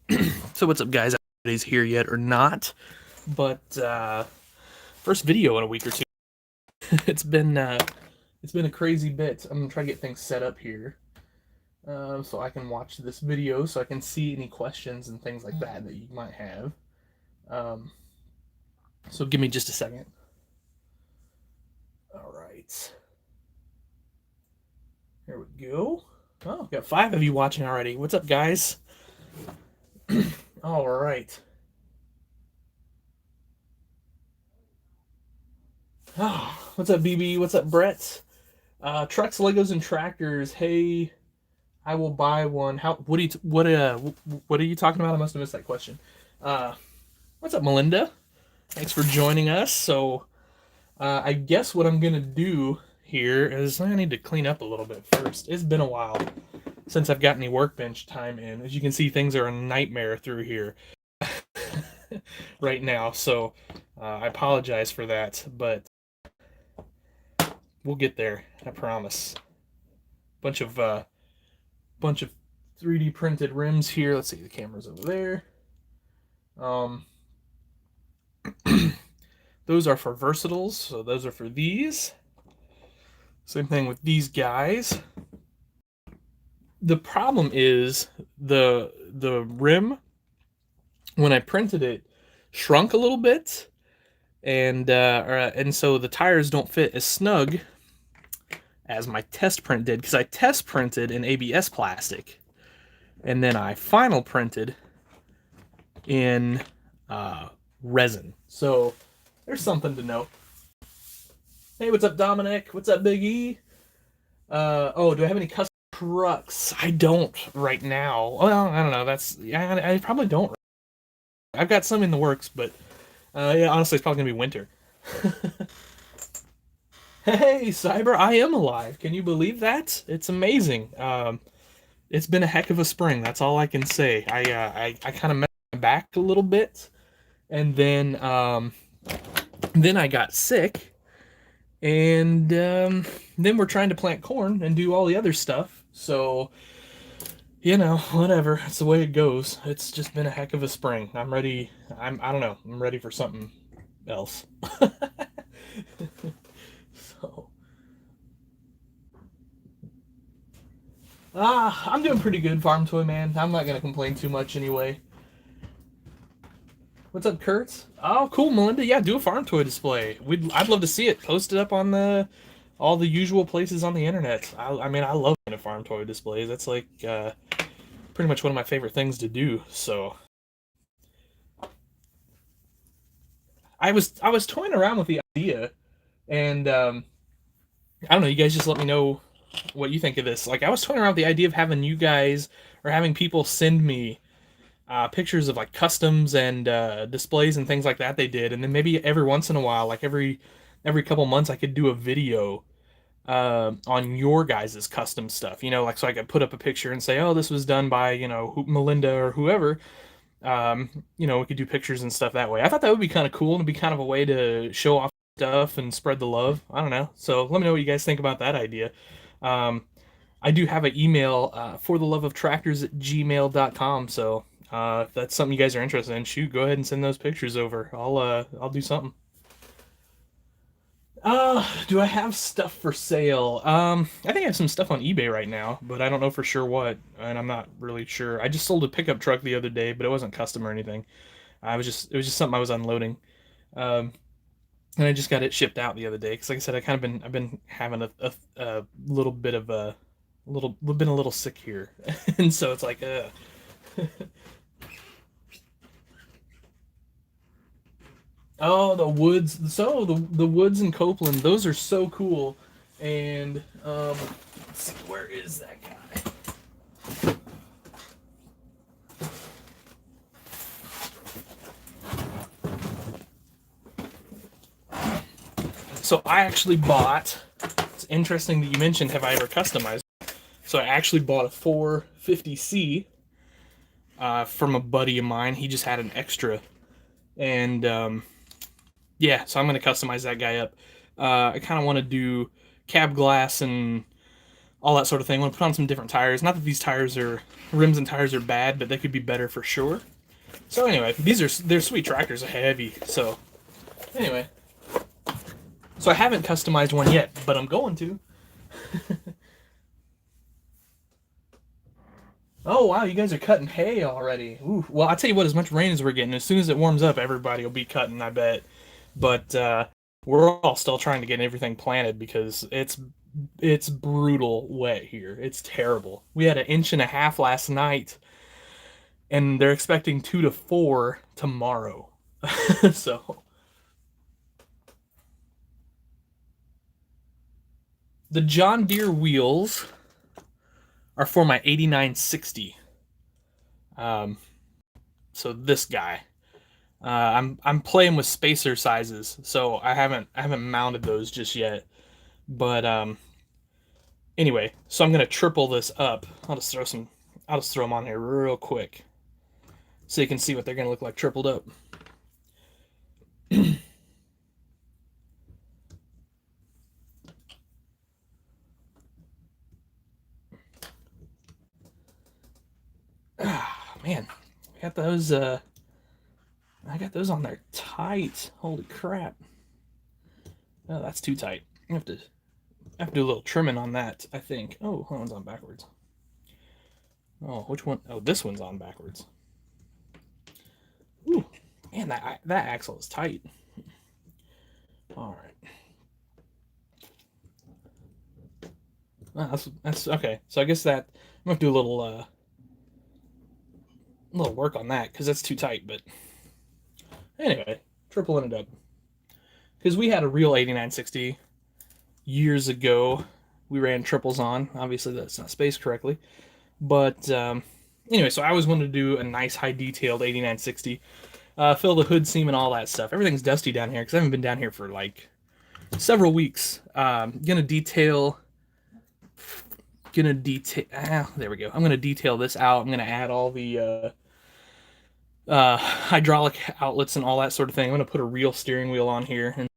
So what's up, guys? Everybody's here yet or not? But first video in a week or two. it's been a crazy bit. I'm gonna try to get things set up here, so I can watch this video, so I can see any questions and things like that you might have. So give me just a second. All right, here we go. Oh, we've got 5 of you watching already. What's up, guys? All right. Oh, what's up, BB? What's up, Brett? Trucks, Legos, and tractors. Hey, I will buy one. What are you talking about? I must have missed that question. What's up, Melinda? Thanks for joining us. So, I guess what I'm gonna do here is I need to clean up a little bit first. It's been a while since I've got any workbench time in. As you can see, things are a nightmare through here right now. So, I apologize for that, but we'll get there. I promise. Bunch of 3D printed rims here. Let's see, the camera's over there. Those are for Versatiles, so those are for these. Same thing with these guys. The problem is the rim, when I printed it, shrunk a little bit, and so the tires don't fit as snug as my test print did, because I test printed in ABS plastic, and then I final printed in resin. So there's something to know. Hey, what's up, Dominic? What's up, Big E? Oh, do I have any custom trucks? I don't right now. Well, I don't know. I probably don't. I've got some in the works, but yeah, honestly, it's probably gonna be winter. Hey, Cyber, I am alive. Can you believe that? It's amazing. It's been a heck of a spring. That's all I can say. I kind of messed my back a little bit, and then I got sick, and then we're trying to plant corn and do all the other stuff. So, whatever. It's the way it goes. It's just been a heck of a spring. I'm ready. I don't know. I'm ready for something else. So, I'm doing pretty good, Farm Toy Man. I'm not gonna complain too much anyway. What's up, Kurt? Oh, cool, Melinda. Yeah, do a farm toy display. I'd love to see it. Post it up on all the usual places on the internet. I mean, I love farm toy displays. That's like pretty much one of my favorite things to do. So I was toying around with the idea, and I don't know. You guys just let me know what you think of this. Like, I was toying around with the idea of having you guys or having people send me pictures of like customs and displays and things like that they did, and then maybe every once in a while, like every couple months, I could do a video on your guys' custom stuff. Like, so I could put up a picture and say, oh, this was done by Melinda or whoever. We could do pictures and stuff that way. I thought that would be kind of cool, and it'd be kind of a way to show off stuff and spread the love. I don't know. So let me know what you guys think about that idea. I do have an email, fortheloveoftractors@gmail.com. So if that's something you guys are interested in, shoot, go ahead and send those pictures over. I'll do something. Do I have stuff for sale? I think I have some stuff on eBay right now, but I don't know for sure what, and I'm not really sure. I just sold a pickup truck the other day, but it wasn't custom or anything. It was just something I was unloading. Um, and I just got it shipped out the other day because, like I said, I've been having a little bit of been a little sick here, and so it's like, Oh, the woods. So the woods in Copeland, those are so cool. And let's see, where is that guy? So I actually bought. It's interesting that you mentioned, have I ever customized? So I actually bought a 450C from a buddy of mine. He just had an extra, and yeah, so I'm gonna customize that guy up. I kind of want to do cab glass and all that sort of thing. I want to put on some different tires. Not that these rims and tires are bad, but they could be better for sure. So anyway, they're sweet tractors, heavy. So anyway, so I haven't customized one yet, but I'm going to. Oh wow, you guys are cutting hay already. Ooh, well, I'll tell you what, as much rain as we're getting, as soon as it warms up, everybody will be cutting, I bet. But we're all still trying to get everything planted because it's brutal wet here. It's terrible. We had 1.5 inches last night, and they're expecting 2 to 4 tomorrow. So the John Deere wheels are for my 8960. So this guy. I'm playing with spacer sizes, so I haven't mounted those just yet. But anyway, so I'm gonna triple this up. I'll just throw them on here real quick, so you can see what they're gonna look like tripled up. Man, I got those. I got those on there tight. Holy crap! Oh, that's too tight. I have to do a little trimming on that, I think. Oh, that one's on backwards. Oh, which one? Oh, this one's on backwards. Ooh, man, that axle is tight. All right. Oh, that's okay. So I guess that I'm gonna do a little work on that because that's too tight. But anyway, tripling it up because we had a real 8960 years ago. We ran triples on. Obviously, that's not spaced correctly. But anyway, so I always wanted to do a nice high detailed 8960. Fill the hood seam and all that stuff. Everything's dusty down here because I haven't been down here for like several weeks. Gonna detail. There we go. I'm gonna detail this out. I'm gonna add all the hydraulic outlets and all that sort of thing. I'm gonna put a real steering wheel on here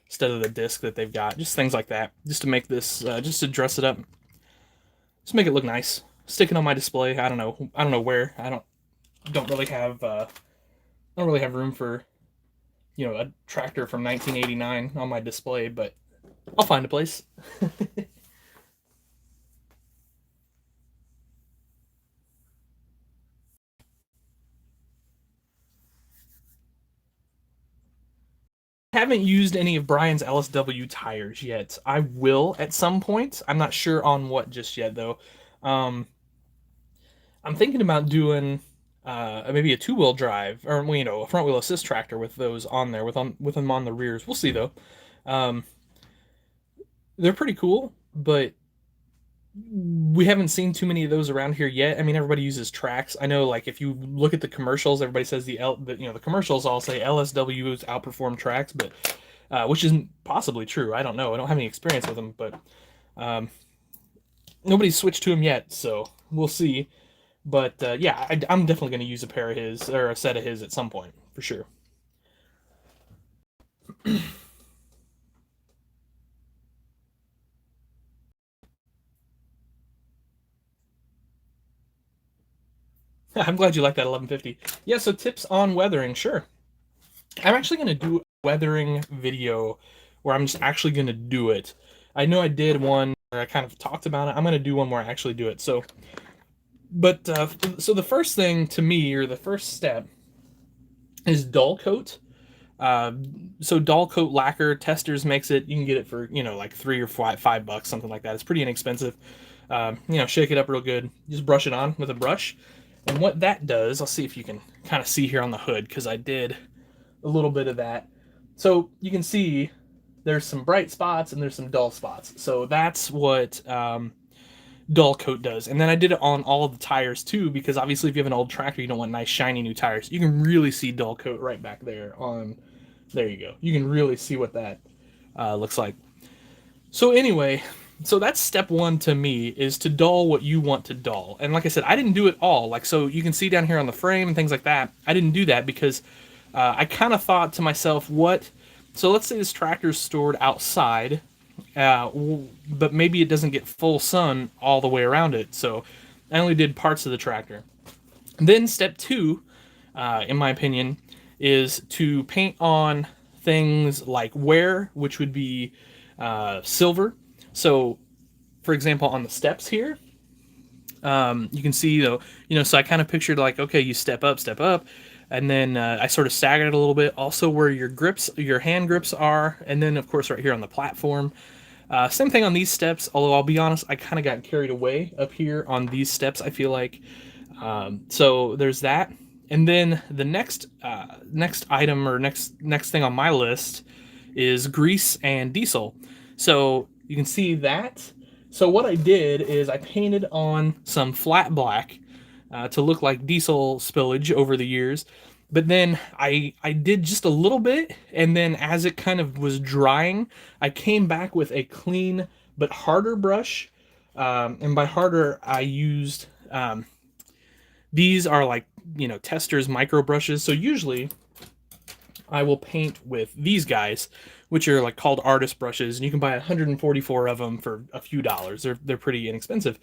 instead of the disc that they've got. Just things like that, just to make this, just to dress it up, just make it look nice. Stick it on my display. I don't know where. I don't really have room for, a tractor from 1989 on my display, but I'll find a place. Haven't used any of Brian's LSW tires yet. I will at some point. I'm not sure on what just yet though. I'm thinking about doing maybe a 2-wheel drive or a front wheel assist tractor with those on there with them on the rears. We'll see though. They're pretty cool, but we haven't seen too many of those around here yet. I mean, everybody uses tracks. I know, like if you look at the commercials, everybody says the commercials all say LSWs outperform tracks, but which isn't possibly true. I don't know. I don't have any experience with them, but nobody's switched to them yet, so we'll see. But yeah, I'm definitely going to use a pair of his or a set of his at some point for sure. I'm glad you like that 1150. Yeah, so tips on weathering, sure. I'm actually going to do a weathering video where I'm just actually going to do it. I know I did one where I kind of talked about it. I'm going to do one where I actually do it. So the first thing to me, or the first step, is dull coat. So dull coat lacquer, Testers makes it. You can get it for like $3 or $5, something like that. It's pretty inexpensive. Shake it up real good. Just brush it on with a brush. And what that does, I'll see if you can kind of see here on the hood, because I did a little bit of that. So you can see there's some bright spots and there's some dull spots. So that's what dull coat does. And then I did it on all of the tires too, because obviously if you have an old tractor, you don't want nice shiny new tires. You can really see dull coat right back there on, there you go. You can really see what that looks like. So anyway, so that's step one to me, is to dull what you want to dull. And like I said, I didn't do it all. Like, so you can see down here on the frame and things like that, I didn't do that because I kind of thought to myself, so let's say this tractor's stored outside but maybe it doesn't get full sun all the way around it. So I only did parts of the tractor. Then step two, in my opinion, is to paint on things like wear, which would be silver. So, for example, on the steps here, you can see so I kind of pictured like, okay, you step up, and then I sort of staggered it a little bit. Also, where your hand grips are, and then of course right here on the platform. Same thing on these steps. Although I'll be honest, I kind of got carried away up here on these steps. I feel like so there's that. And then the next item or next thing on my list is grease and diesel. So you can see that. So what I did is I painted on some flat black to look like diesel spillage over the years. But then I did just a little bit, and then as it kind of was drying, I came back with a clean but harder brush. And by harder, I used these are like, Testors micro brushes. So usually I will paint with these guys, which are like called artist brushes, and you can buy 144 of them for a few dollars. They're pretty inexpensive.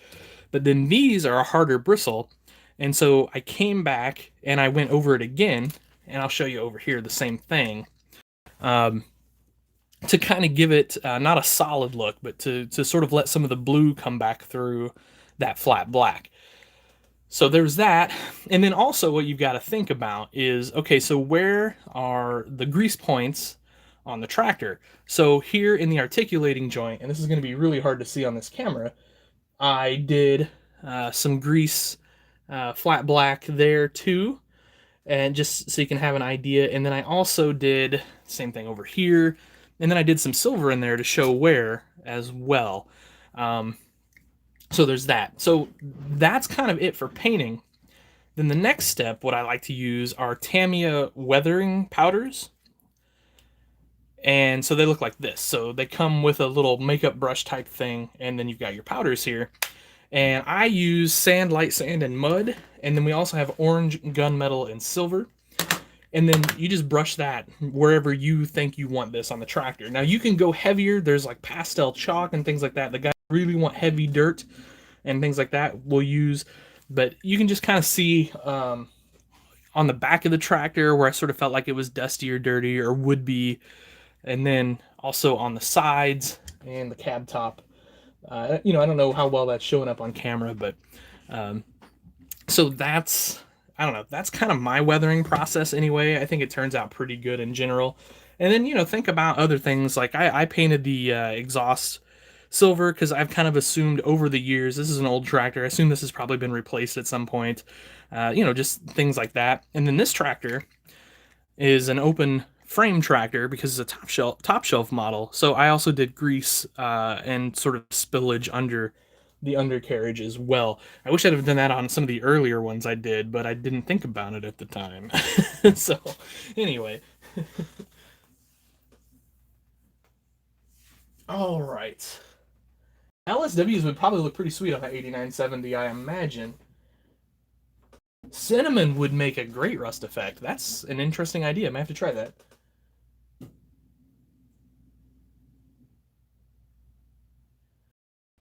But then these are a harder bristle, and so I came back and I went over it again, and I'll show you over here the same thing. To kind of give it not a solid look, but to sort of let some of the blue come back through that flat black. So there's that. And then also what you've got to think about is, okay, so where are the grease points on the tractor? So here in the articulating joint, and this is going to be really hard to see on this camera, I did some grease flat black there too, and just so you can have an idea. And then I also did same thing over here, and then I did some silver in there to show wear as well. So there's that. So that's kind of it for painting. Then the next step, what I like to use are Tamiya weathering powders. And so they look like this. So they come with a little makeup brush type thing, and then you've got your powders here. And I use sand, light sand, and mud. And then we also have orange, gunmetal, and silver. And then you just brush that wherever you think you want this on the tractor. Now you can go heavier. There's like pastel chalk and things like that. The guys really want heavy dirt and things like that we'll use. But you can just kind of see on the back of the tractor where I sort of felt like it was dusty or dirty or would be. And then also on the sides and the cab top. I don't know how well that's showing up on camera, but so that's, I don't know, that's kind of my weathering process anyway. I think it turns out pretty good in general. And then, think about other things. Like I painted the exhaust silver because I've kind of assumed over the years, this is an old tractor, I assume this has probably been replaced at some point. Just things like that. And then this tractor is an open frame tractor because it's a top shelf model. So I also did grease and sort of spillage under the undercarriage as well. I wish I'd have done that on some of the earlier ones I did, but I didn't think about it at the time. So anyway. All right. LSWs would probably look pretty sweet on that 8970, I imagine. Cinnamon would make a great rust effect. That's an interesting idea. I might have to try that.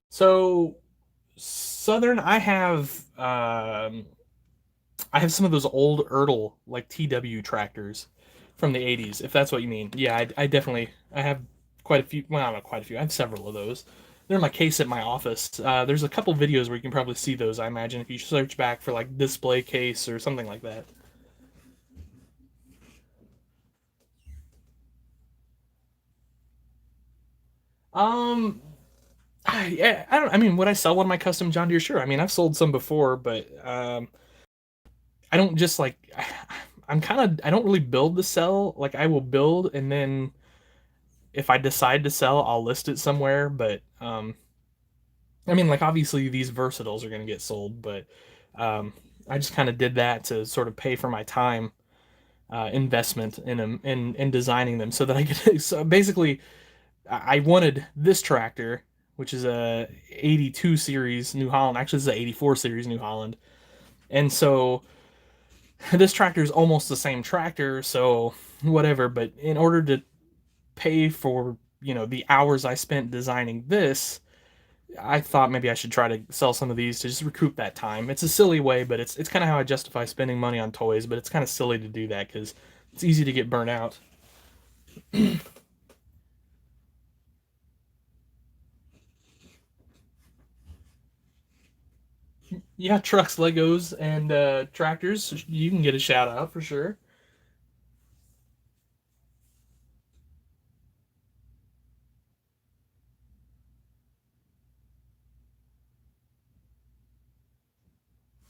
So Southern, I have some of those old Ertl like TW tractors from the 80s, if that's what you mean. Yeah, I definitely I have quite a few. Well, not quite a few. I have several of those. They're in my case at my office. There's a couple videos where you can probably see those. I imagine if you search back for like display case or something like that. Um, yeah, I don't. I mean, would I sell one of my custom John Deere? Sure. I mean, I've sold some before, but I don't just like. I don't really build to sell. Like I will build, and then if I decide to sell, I'll list it somewhere. But I mean, like obviously these versatiles are going to get sold, but um, I just kind of did that to sort of pay for my time investment in them in designing them, so that I could. So basically, I wanted this tractor, which is a 82 series New Holland. Actually, this is a 84 series New Holland, and so this tractor is almost the same tractor. So whatever, but in order to pay for the hours I spent designing this, I thought maybe I should try to sell some of these to just recoup that time. It's a silly way, but it's kind of how I justify spending money on toys. But it's kind of silly to do that because it's easy to get burnt out. Yeah, trucks, Legos, and tractors. You can get a shout out for sure.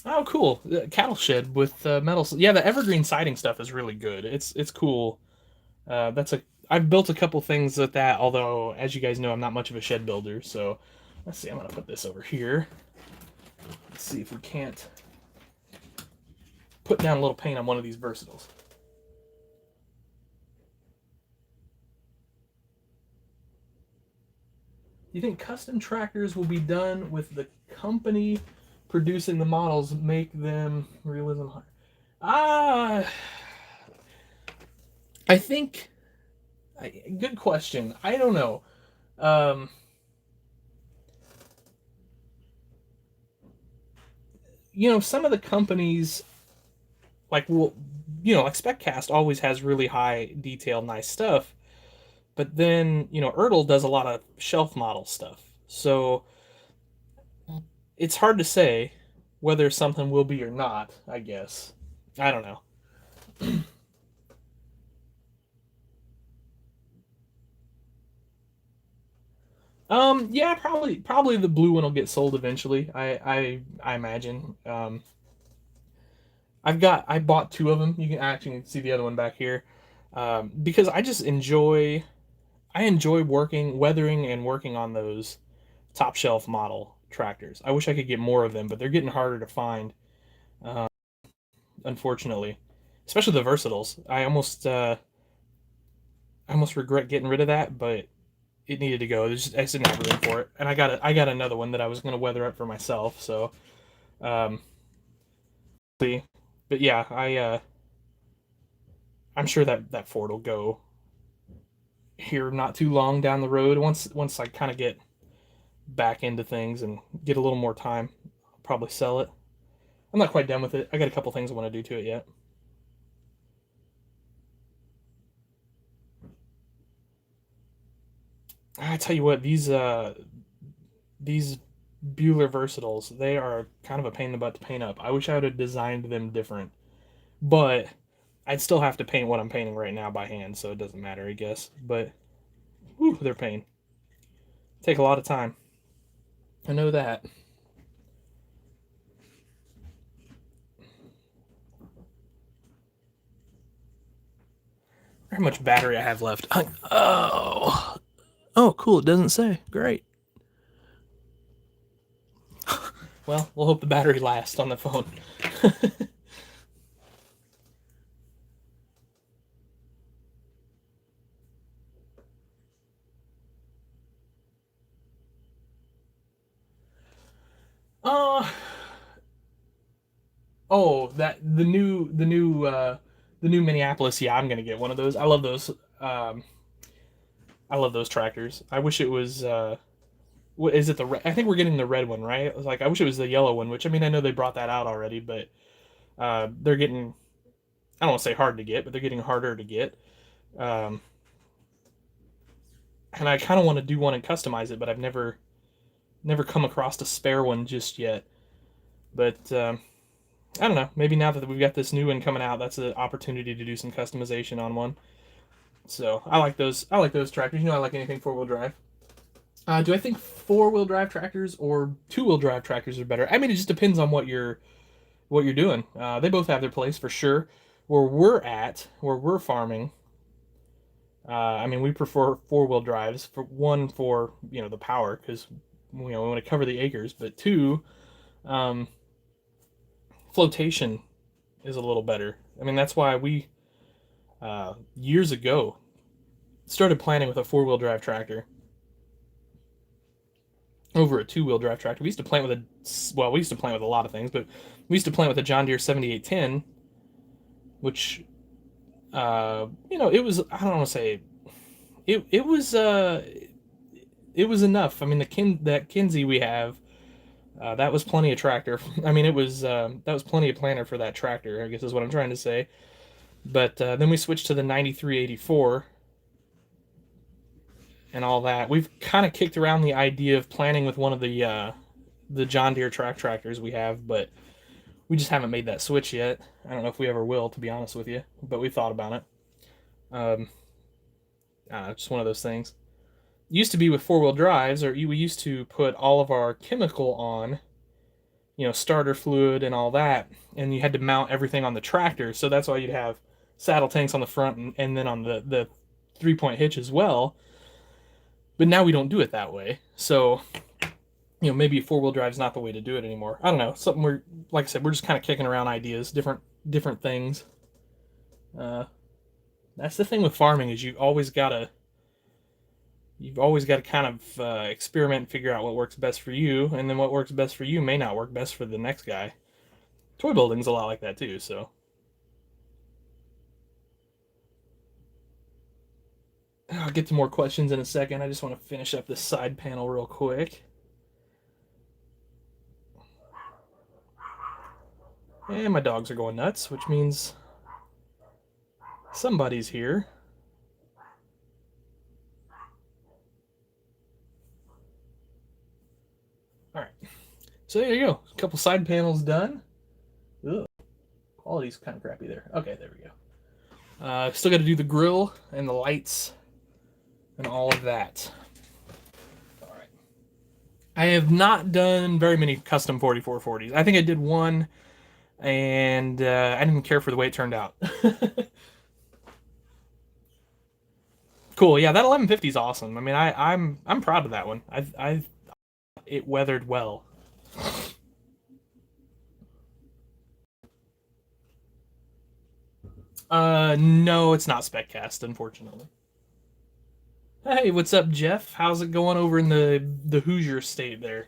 Oh, cool! Cattle shed with metal. Yeah, the evergreen siding stuff is really good. It's cool. That's a I've built a couple things with that. Although, as you guys know, I'm not much of a shed builder. So, let's see. I'm gonna put this over here. Let's see if we can't put down a little paint on one of these versatiles. You think custom tractors will be done with the company producing the models make them realism higher? Ah, I think. Good question. I don't know. Um, some of the companies well, like SpecCast always has really high detail, nice stuff. But then Ertl does a lot of shelf model stuff. So it's hard to say whether something will be or not. I guess I don't know. Yeah, probably the blue one will get sold eventually. I imagine. I bought two of them. You can actually see the other one back here, because I enjoy working, weathering, and working on those top shelf model tractors. I wish I could get more of them, but they're getting harder to find, uh, unfortunately. Especially the versatiles. I almost regret getting rid of that, but it needed to go. I just didn't have room for it, and I got another one that I was gonna weather up for myself. So, um, see, but yeah, I'm sure that Ford will go here not too long down the road. Once I kind of get back into things and get a little more time, I'll probably sell it. I'm not quite done with it. I got a couple things I want to do to it yet. I tell you what, these Buhler Versatiles, they are kind of a pain in the butt to paint up. I wish I would have designed them different, but I'd still have to paint what I'm painting right now by hand, so it doesn't matter, I guess. But whew, they're pain. Take a lot of time. I know that. How much battery I have left? Oh, cool. It doesn't say. Great. Well, we'll hope the battery lasts on the phone. uh oh, that the new Minneapolis. Yeah, I'm gonna get one of those. I love those. Um, I love those tractors. I wish it was. What is it? I think we're getting the red one, right? I wish it was the yellow one. Which, I mean, I know they brought that out already, but they're getting. I don't want to say hard to get, but they're getting harder to get. Um, and I kind of want to do one and customize it, but I've never come across a spare one just yet. But I don't know. Maybe now that we've got this new one coming out, that's an opportunity to do some customization on one. So I like those. I like those tractors. I like anything 4 wheel drive. Do I think 4 wheel drive tractors or 2 wheel drive tractors are better? I mean, it just depends on what you're doing. They both have their place for sure. Where we're farming, I mean, we prefer 4 wheel drives. For one, for the power, because we want to cover the acres. But two, um, flotation is a little better. I mean, that's why we years ago started planning with a 4 wheel drive tractor over a 2 wheel drive tractor. We used to plant with we used to plant with a lot of things, but we used to plant with a John Deere 7810, which it was, I don't want to say it was enough. I mean, that Kinsey we have, that was plenty of tractor. I mean, it was that was plenty of planter for that tractor, I guess is what I'm trying to say. But then we switched to the 9384 and all that. We've kind of kicked around the idea of planting with one of the John Deere track tractors we have, but we just haven't made that switch yet. I don't know if we ever will, to be honest with you, but we thought about it. Um, just one of those things. Used to be with four-wheel drives, or we used to put all of our chemical on, starter fluid and all that, and you had to mount everything on the tractor. So that's why you'd have saddle tanks on the front and then on the 3-point hitch as well. But now we don't do it that way. So maybe four-wheel drive is not the way to do it anymore. I don't know. Something we're, like I said, we're just kind of kicking around ideas, different things. That's the thing with farming is you've always got to kind of experiment and figure out what works best for you, and then what works best for you may not work best for the next guy. Toy building's a lot like that too. So I'll get to more questions in a second. I just want to finish up this side panel real quick. And my dogs are going nuts, which means somebody's here. All right. So there you go. A couple side panels done. Ugh. Quality's kind of crappy there. Okay, there we go. Still got to do the grill and the lights and all of that. All right. I have not done very many custom 4440s. I think I did one, and I didn't care for the way it turned out. Cool. Yeah, that 1150 is awesome. I mean, I'm proud of that one. I it weathered well. No, it's not spec cast, unfortunately. Hey, what's up, Jeff? How's it going over in the Hoosier state there?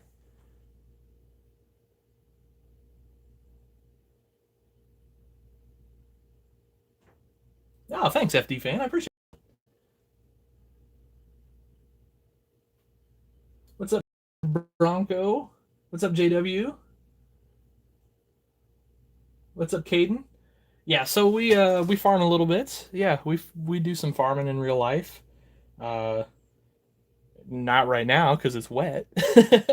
Oh, thanks, FD fan. I appreciate it. What's up, Bronco? What's up, JW? What's up, Caden? Yeah, so we farm a little bit. Yeah, we do some farming in real life. Uh, Not right now because it's wet.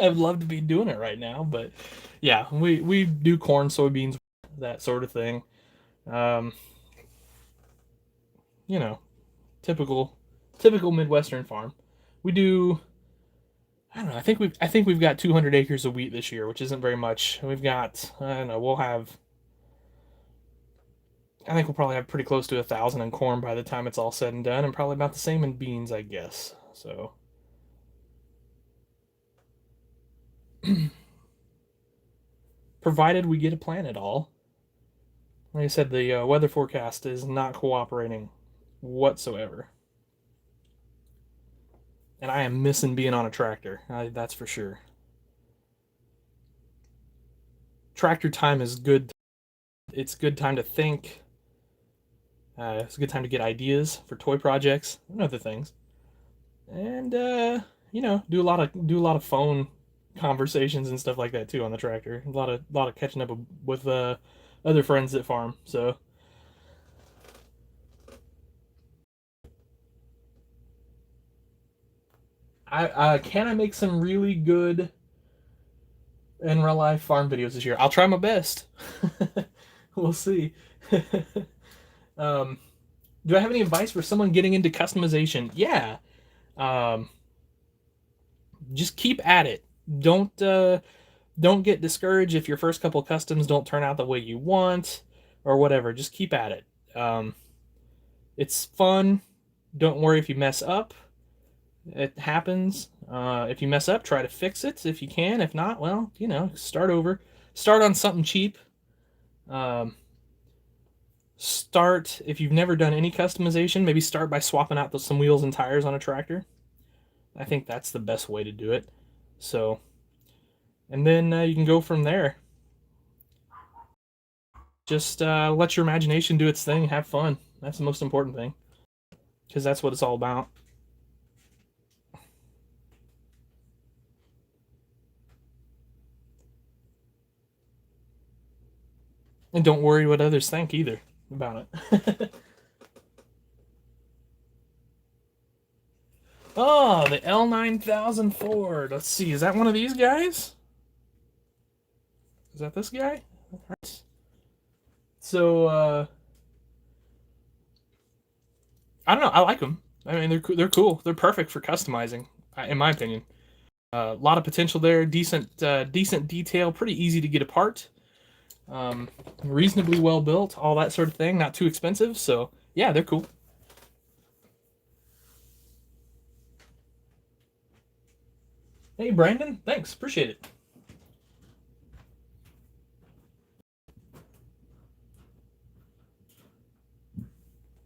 I'd love to be doing it right now, but yeah, we do corn, soybeans, that sort of thing. Um, you know, typical Midwestern farm. We do. I don't know. I think we've got 200 acres of wheat this year, which isn't very much. We've got, I don't know. We'll have. I think we'll probably have pretty close to 1,000 in corn by the time it's all said and done, and probably about the same in beans, I guess. So, provided we get to plant it all. Like I said, the weather forecast is not cooperating whatsoever, and I am missing being on a tractor. That's for sure. Tractor time is good. It's a good time to think. It's a good time to get ideas for toy projects and other things, and do a lot of phone conversations and stuff like that too on the tractor. A lot of catching up with other friends that farm. So I can I make some really good in real life farm videos this year. I'll try my best. We'll see. um, do I have any advice for someone getting into customization? Yeah. Um, just keep at it. Don't get discouraged if your first couple customs don't turn out the way you want or whatever. Just keep at it. It's fun. Don't worry if you mess up. It happens. If you mess up, try to fix it if you can. If not, well, start over. Start on something cheap. Um, Start if you've never done any customization. Maybe start by swapping out some wheels and tires on a tractor. I think that's the best way to do it. So, and then you can go from there. Just let your imagination do its thing. Have fun. That's the most important thing, because that's what it's all about. And don't worry what others think either about it. Oh, the L9000 Ford. Let's see. Is that one of these guys? Is that this guy? So, I don't know. I like them. I mean, they're cool. They're perfect for customizing, in my opinion. A lot of potential there. Decent detail. Pretty easy to get apart. Um, Reasonably well built. All that sort of thing. Not too expensive. So yeah, they're cool. Hey, Brandon. Thanks. Appreciate it.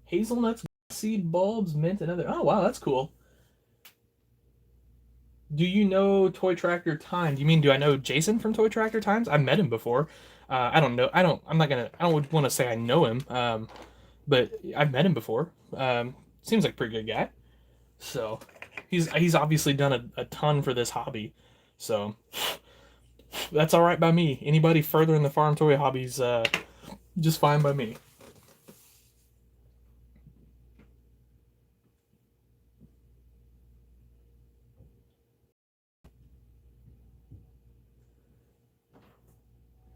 Hazelnuts, seed bulbs, mint, and other. Oh wow, that's cool. Do you know Toy Tractor Time? Do you mean do I know Jason from Toy Tractor Times? I've met him before. I don't know. I don't. I'm not gonna. I don't want to say I know him. But I've met him before. Seems like a pretty good guy. So he's obviously done a ton for this hobby. So that's all right by me. Anybody further in the farm toy hobbies, just fine by me.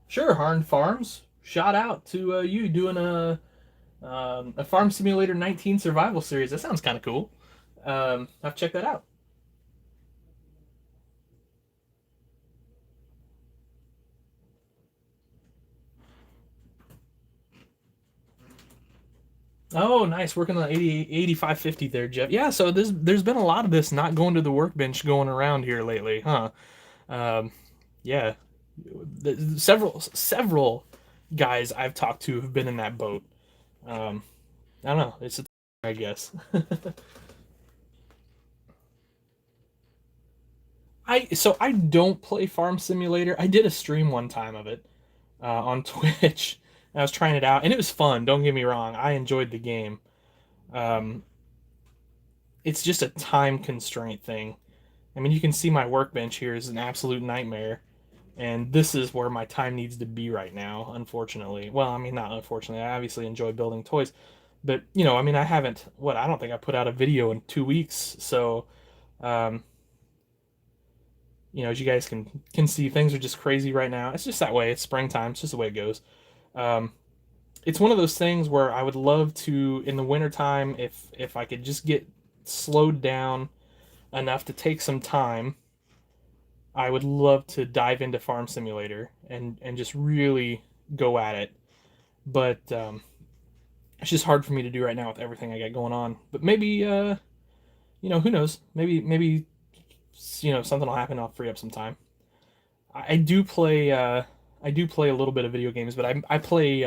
Sure, Harn Farms. Shout out to you doing a Farm Simulator 19 survival series. That sounds kind of cool. I've checked that out. Oh, nice. Working on 8550 there, Jeff. Yeah, so there's been a lot of this not going to the workbench going around here lately, huh? Um, yeah. Several guys I've talked to have been in that boat. Um, I don't know. It's a I guess. I don't play Farm Simulator. I did a stream one time of it on Twitch. I was trying it out, and it was fun. Don't get me wrong. I enjoyed the game. Um, it's just a time constraint thing. I mean, you can see my workbench here is an absolute nightmare, and this is where my time needs to be right now. Unfortunately, well, I mean, not unfortunately. I obviously enjoy building toys, but I mean, I haven't. What I don't think I put out a video in 2 weeks, so. Um, as you guys can see, things are just crazy right now. It's just that way. It's springtime. It's just the way it goes. Um, it's one of those things where I would love to in the wintertime if I could just get slowed down enough to take some time. I would love to dive into Farm Simulator and just really go at it. But it's just hard for me to do right now with everything I got going on. But maybe who knows? Maybe something will happen. I'll free up some time. I do play I do play a little bit of video games, but I play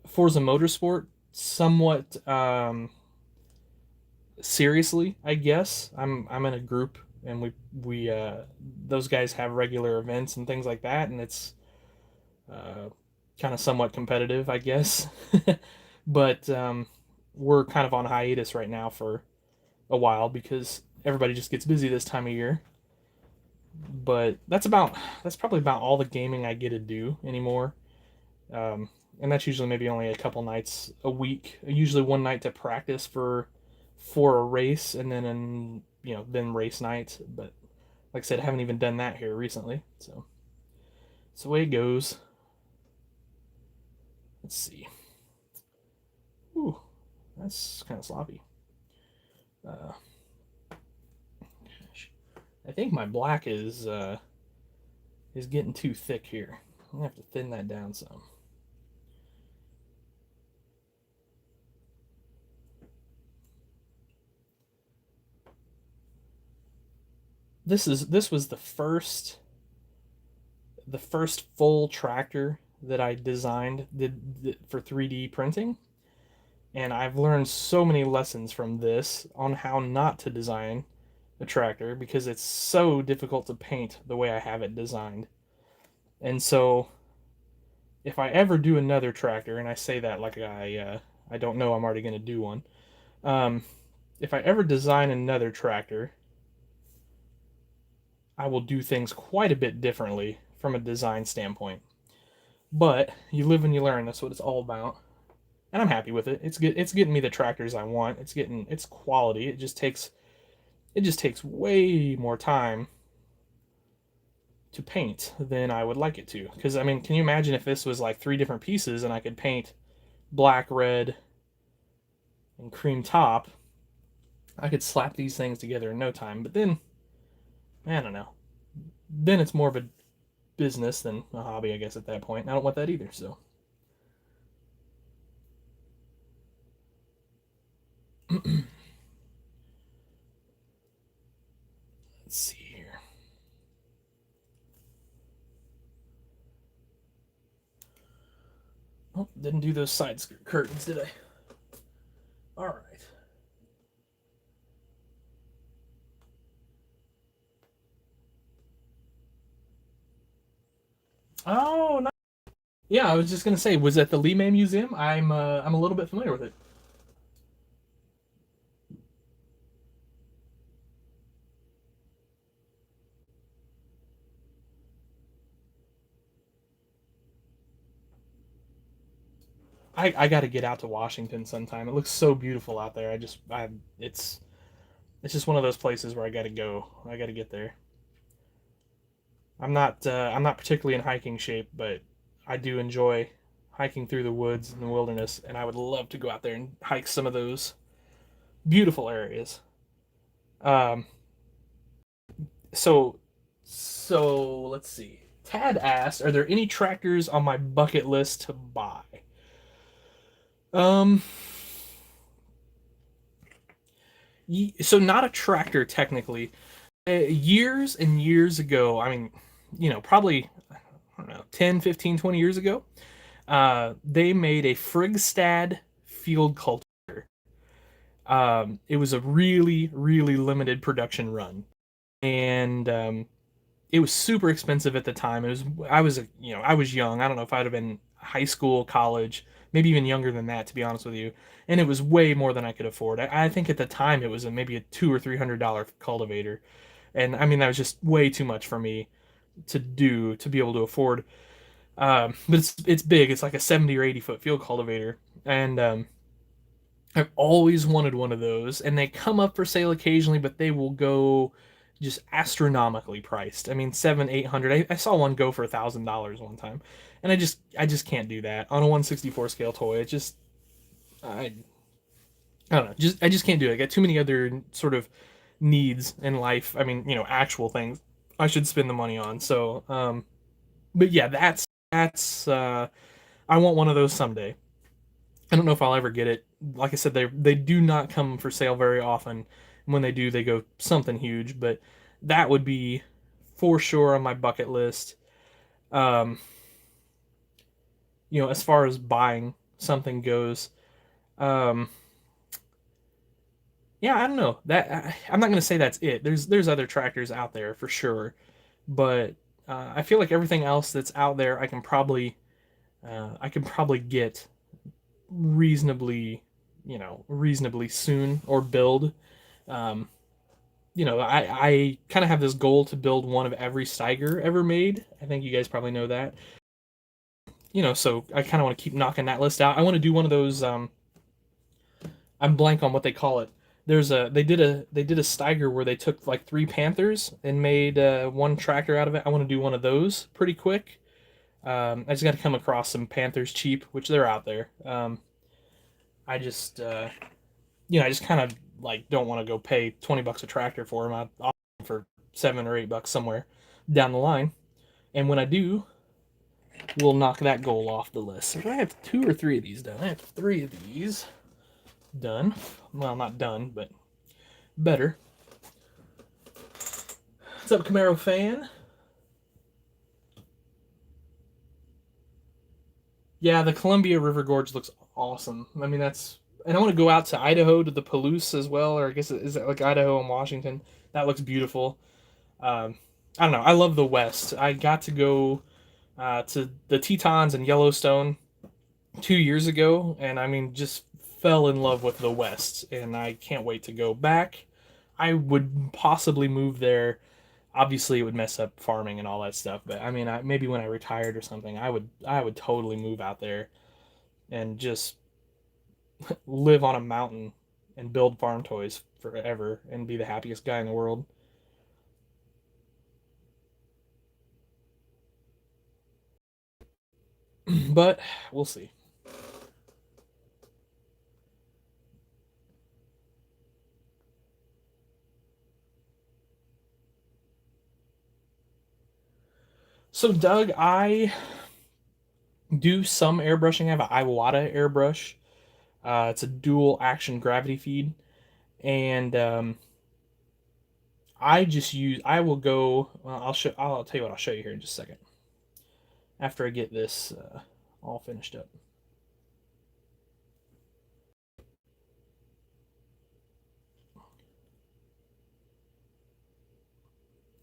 Forza Motorsport somewhat seriously, I guess. I'm in a group, and we those guys have regular events and things like that, and it's uh, kind of somewhat competitive, I guess. But we're kind of on hiatus right now for a while because everybody just gets busy this time of year. But that's probably about all the gaming I get to do anymore. And that's usually maybe only a couple nights a week. Usually one night to practice for a race, and then race nights. But like I said, I haven't even done that here recently. So it's the way it goes. Let's see. Ooh, that's kind of sloppy. Uh, I think my black is getting too thick here. I'm gonna have to thin that down some. This was the first full tractor that I designed did for 3D printing, and I've learned so many lessons from this on how not to design a tractor because it's so difficult to paint the way I have it designed. And so if I ever do another tractor, and I say that like I don't know I'm already going to do one. Um, if I ever design another tractor, I will do things quite a bit differently from a design standpoint But you live and you learn. That's what it's all about. And I'm happy with it. It's getting me the tractors I want. It's quality. It just takes way more time to paint than I would like it to. Because I mean, can you imagine if this was like three different pieces and I could paint black, red, and cream top? I could slap these things together in no time. But then, I don't know. Then it's more of a business than a hobby, I guess, at that point. And I don't want that either. So let's see here. Oh, didn't do those side curtains, did I? All right. Oh, nice. Yeah, I was just gonna say, was at the Lee May Museum. I'm a little bit familiar with it. I got to get out to Washington sometime. It looks so beautiful out there. It's it's just one of those places where I got to go. I got to get there. I'm not particularly in hiking shape, but I do enjoy hiking through the woods and the wilderness, and I would love to go out there and hike some of those beautiful areas. Um, so so let's see. Tad asked, "Are there any tractors on my bucket list to buy?" Um, so not a tractor technically. Years and years ago, I mean, probably, I don't know, 10, 15, 20 years ago, they made a Frigstad field cultivator. It was a really, really limited production run. And it was super expensive at the time. I was young. I don't know if I'd have been high school, college, maybe even younger than that, to be honest with you. And it was way more than I could afford. I think at the time it was maybe a $200 or $300 cultivator, and I mean that was just way too much for me to be able to afford. But it's big. It's like a 70 or 80 foot field cultivator, and I've always wanted one of those. And they come up for sale occasionally, but they will go just astronomically priced. I mean, 700, 800. I saw one go for $1,000 one time, and I just can't do that on a 1/64 scale toy. It just I don't know. I just can't do it. I got too many other sort of needs in life. I mean, actual things I should spend the money on. So, but yeah, that's I want one of those someday. I don't know if I'll ever get it. Like I said, they do not come for sale very often. When they do, they go something huge. But that would be for sure on my bucket list. Um, as far as buying something goes, um, yeah, I don't know. I'm not gonna say that's it. There's other tractors out there for sure, but I feel like everything else that's out there, I can probably get reasonably, reasonably soon or build. Um, I kind of have this goal to build one of every Steiger ever made. I think you guys probably know that. So I kind of want to keep knocking that list out. I want to do one of those. I'm blank on what they call it. They did a Steiger where they took like three Panthers and made one tractor out of it. I want to do one of those pretty quick. I just got to come across some Panthers cheap, which they're out there. I just I just kind of like don't want to go pay $20 a tractor for them. I'll for $7 or $8 somewhere down the line. And when I do, we'll knock that goal off the list. So I have two or three of these done. I have three of these done. Well, not done, but better. What's up, Camaro fan? Yeah, the Columbia River Gorge looks awesome. I mean, and I want to go out to Idaho to the Palouse as well, or I guess is it like Idaho and Washington? That looks beautiful. Um, I don't know. I love the West. I got to go to the Tetons and Yellowstone 2 years ago, and I mean, just fell in love with the West, and I can't wait to go back. I would possibly move there Obviously, it would mess up farming and all that stuff. But I mean, maybe when I retired or something, I would totally move out there and just live on a mountain and build farm toys forever and be the happiest guy in the world. But we'll see. So, Doug, I do some airbrushing. I have an Iwata airbrush. It's a dual action gravity feed, and I just use. I will go. Well, I'll show. I'll tell you what. I'll show you here in just a second. After I get this all finished up.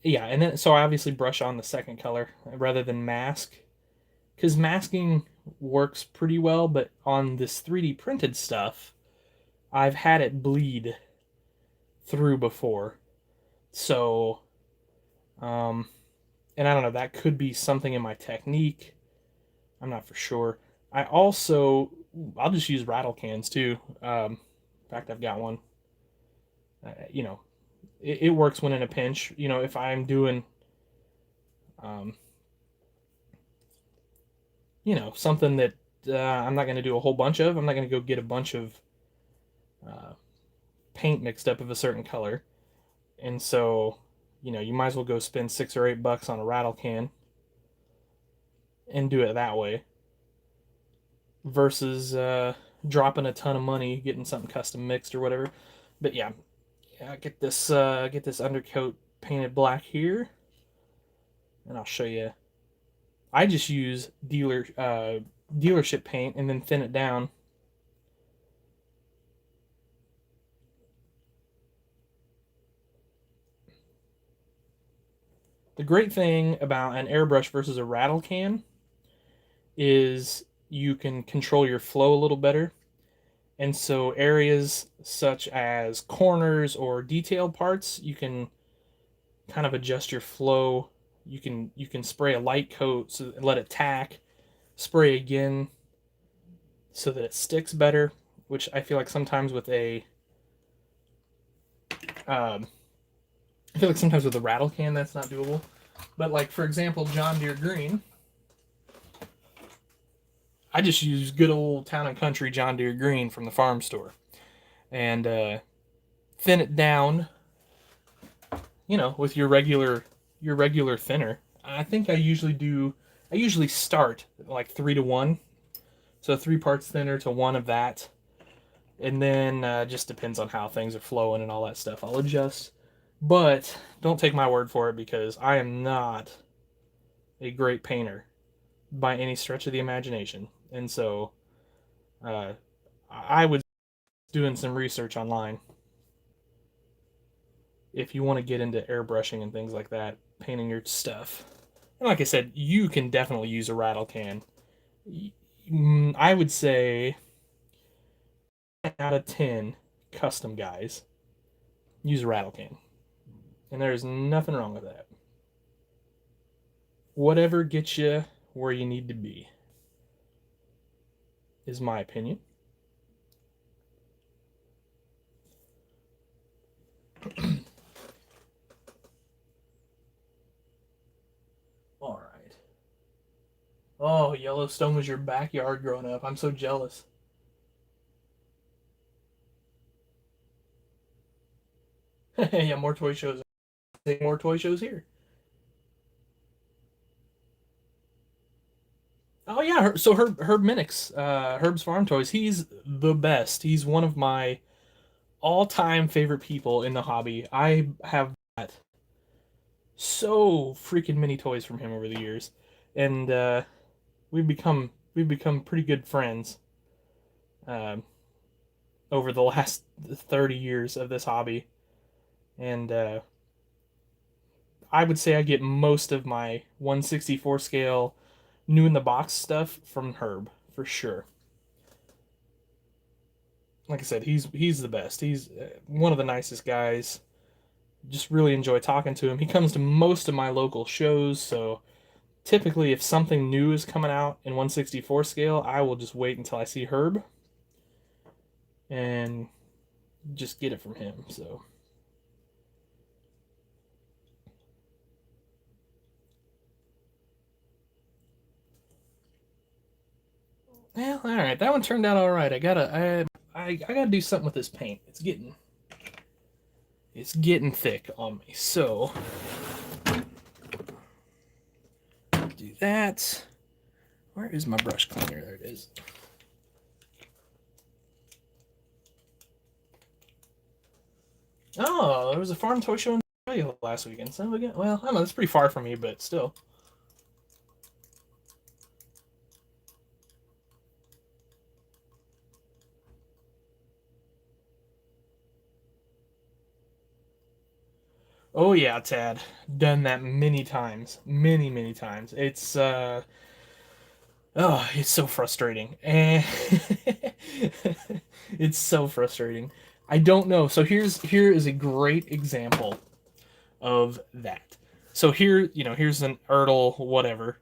Yeah, and then so I obviously brush on the second color rather than mask, because masking works pretty well, but on this 3D printed stuff, I've had it bleed through before. So, um, and I don't know, that could be something in my technique. I'm not for sure. I also, I'll just use rattle cans too. In fact, I've got one. You know, it works when in a pinch. You know, if I'm doing, um, something that I'm not going to do a whole bunch of. I'm not going to go get a bunch of uh, paint mixed up of a certain color. And so, you might as well go spend $6 or $8 on a rattle can and do it that way versus dropping a ton of money getting something custom mixed or whatever. But yeah, get this undercoat painted black here, and I'll show you. I just use dealership paint and then thin it down. The great thing about an airbrush versus a rattle can is you can control your flow a little better. And so areas such as corners or detailed parts, you can kind of adjust your flow. You can spray a light coat so let it tack, spray again so that it sticks better, which I feel like sometimes with a um, I feel like sometimes with a rattle can that's not doable. But like for example, John Deere Green, I just use good old town and country John Deere Green from the farm store and thin it down, with your regular thinner. I think I usually start like 3 to 1, so 3 parts thinner to one of that, and then just depends on how things are flowing and all that stuff. I'll adjust, but don't take my word for it because I am not a great painter by any stretch of the imagination, and so uh, I was doing some research online if you want to get into airbrushing and things like that, painting your stuff. And like I said, you can definitely use a rattle can. I would say 10 out of 10 custom guys use a rattle can. And there's nothing wrong with that. Whatever gets you where you need to be, is my opinion. All right. Oh, Yellowstone was your backyard growing up. I'm so jealous. Yeah, more toy shows. More toy shows here. Oh yeah, so Herb Minix, Herb's Farm Toys. He's the best. He's one of my all-time favorite people in the hobby. I have got so freaking many toys from him over the years, and we've become pretty good friends um, over the last 30 years of this hobby, and I would say I get most of my 1/64 scale new in the box stuff from Herb for sure. Like I said, he's the best. He's one of the nicest guys. just really enjoy talking to him. He comes to most of my local shows, so typically if something new is coming out in 1/64 scale, I will just wait until I see Herb and just get it from him. So well, all right, that one turned out all right. I gotta do something with this paint. It's getting thick on me. So do that. Where is my brush cleaner? There it is. Oh, there was a farm toy show in Australia last weekend. So again, well, I don't know, that's pretty far from me, but still. Oh yeah, Tad. Done that many times. Many times. It's so frustrating. And it's so frustrating. I don't know. So here is a great example of that. So here's an Ertl whatever,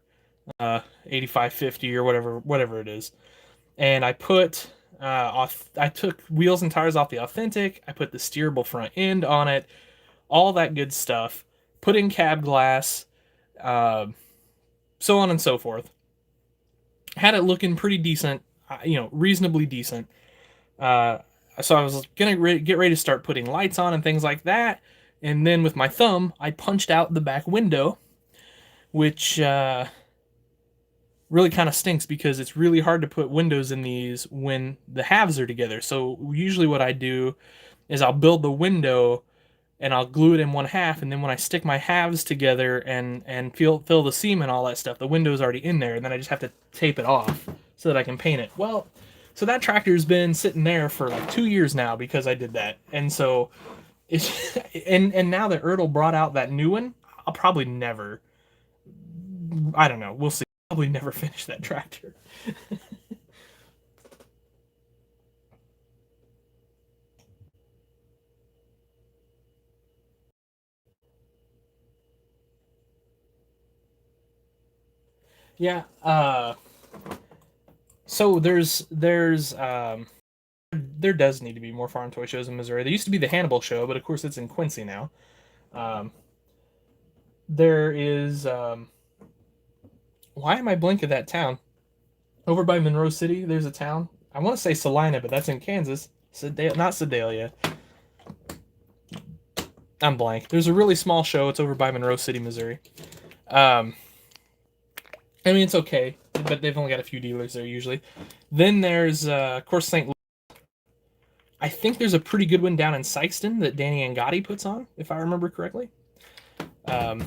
8550 or whatever it is. And I took wheels and tires off the Authentic. I put the steerable front end on it, all that good stuff. Put in cab glass, uh, so on and so forth. Had it looking pretty decent, reasonably decent. Uh, so I was gonna get ready to start putting lights on and things like that. And then with my thumb, I punched out the back window, which really kind of stinks because it's really hard to put windows in these when the halves are together. So usually what I do is I'll build the window and I'll glue it in one half, and then when I stick my halves together and fill the seam and all that stuff, the window's already in there, and then I just have to tape it off so that I can paint it. Well, so that tractor's been sitting there for like 2 years now because I did that, and so it's and now that Ertl brought out that new one, I'll probably never. I don't know. We'll see. Probably never finish that tractor. Yeah. So there does need to be more farm toy shows in Missouri. There used to be the Hannibal show, but of course it's in Quincy now. Um, there is why am I blanking that town? Over by Monroe City, there's a town. I want to say Salina, but that's in Kansas. Not Sedalia. I'm blank. There's a really small show. It's over by Monroe City, Missouri. Um, I mean, it's okay, but they've only got a few dealers there usually. Then there's, of course, St. Louis. I think there's a pretty good one down in Sykeston that Danny Angotti puts on, if I remember correctly. Um,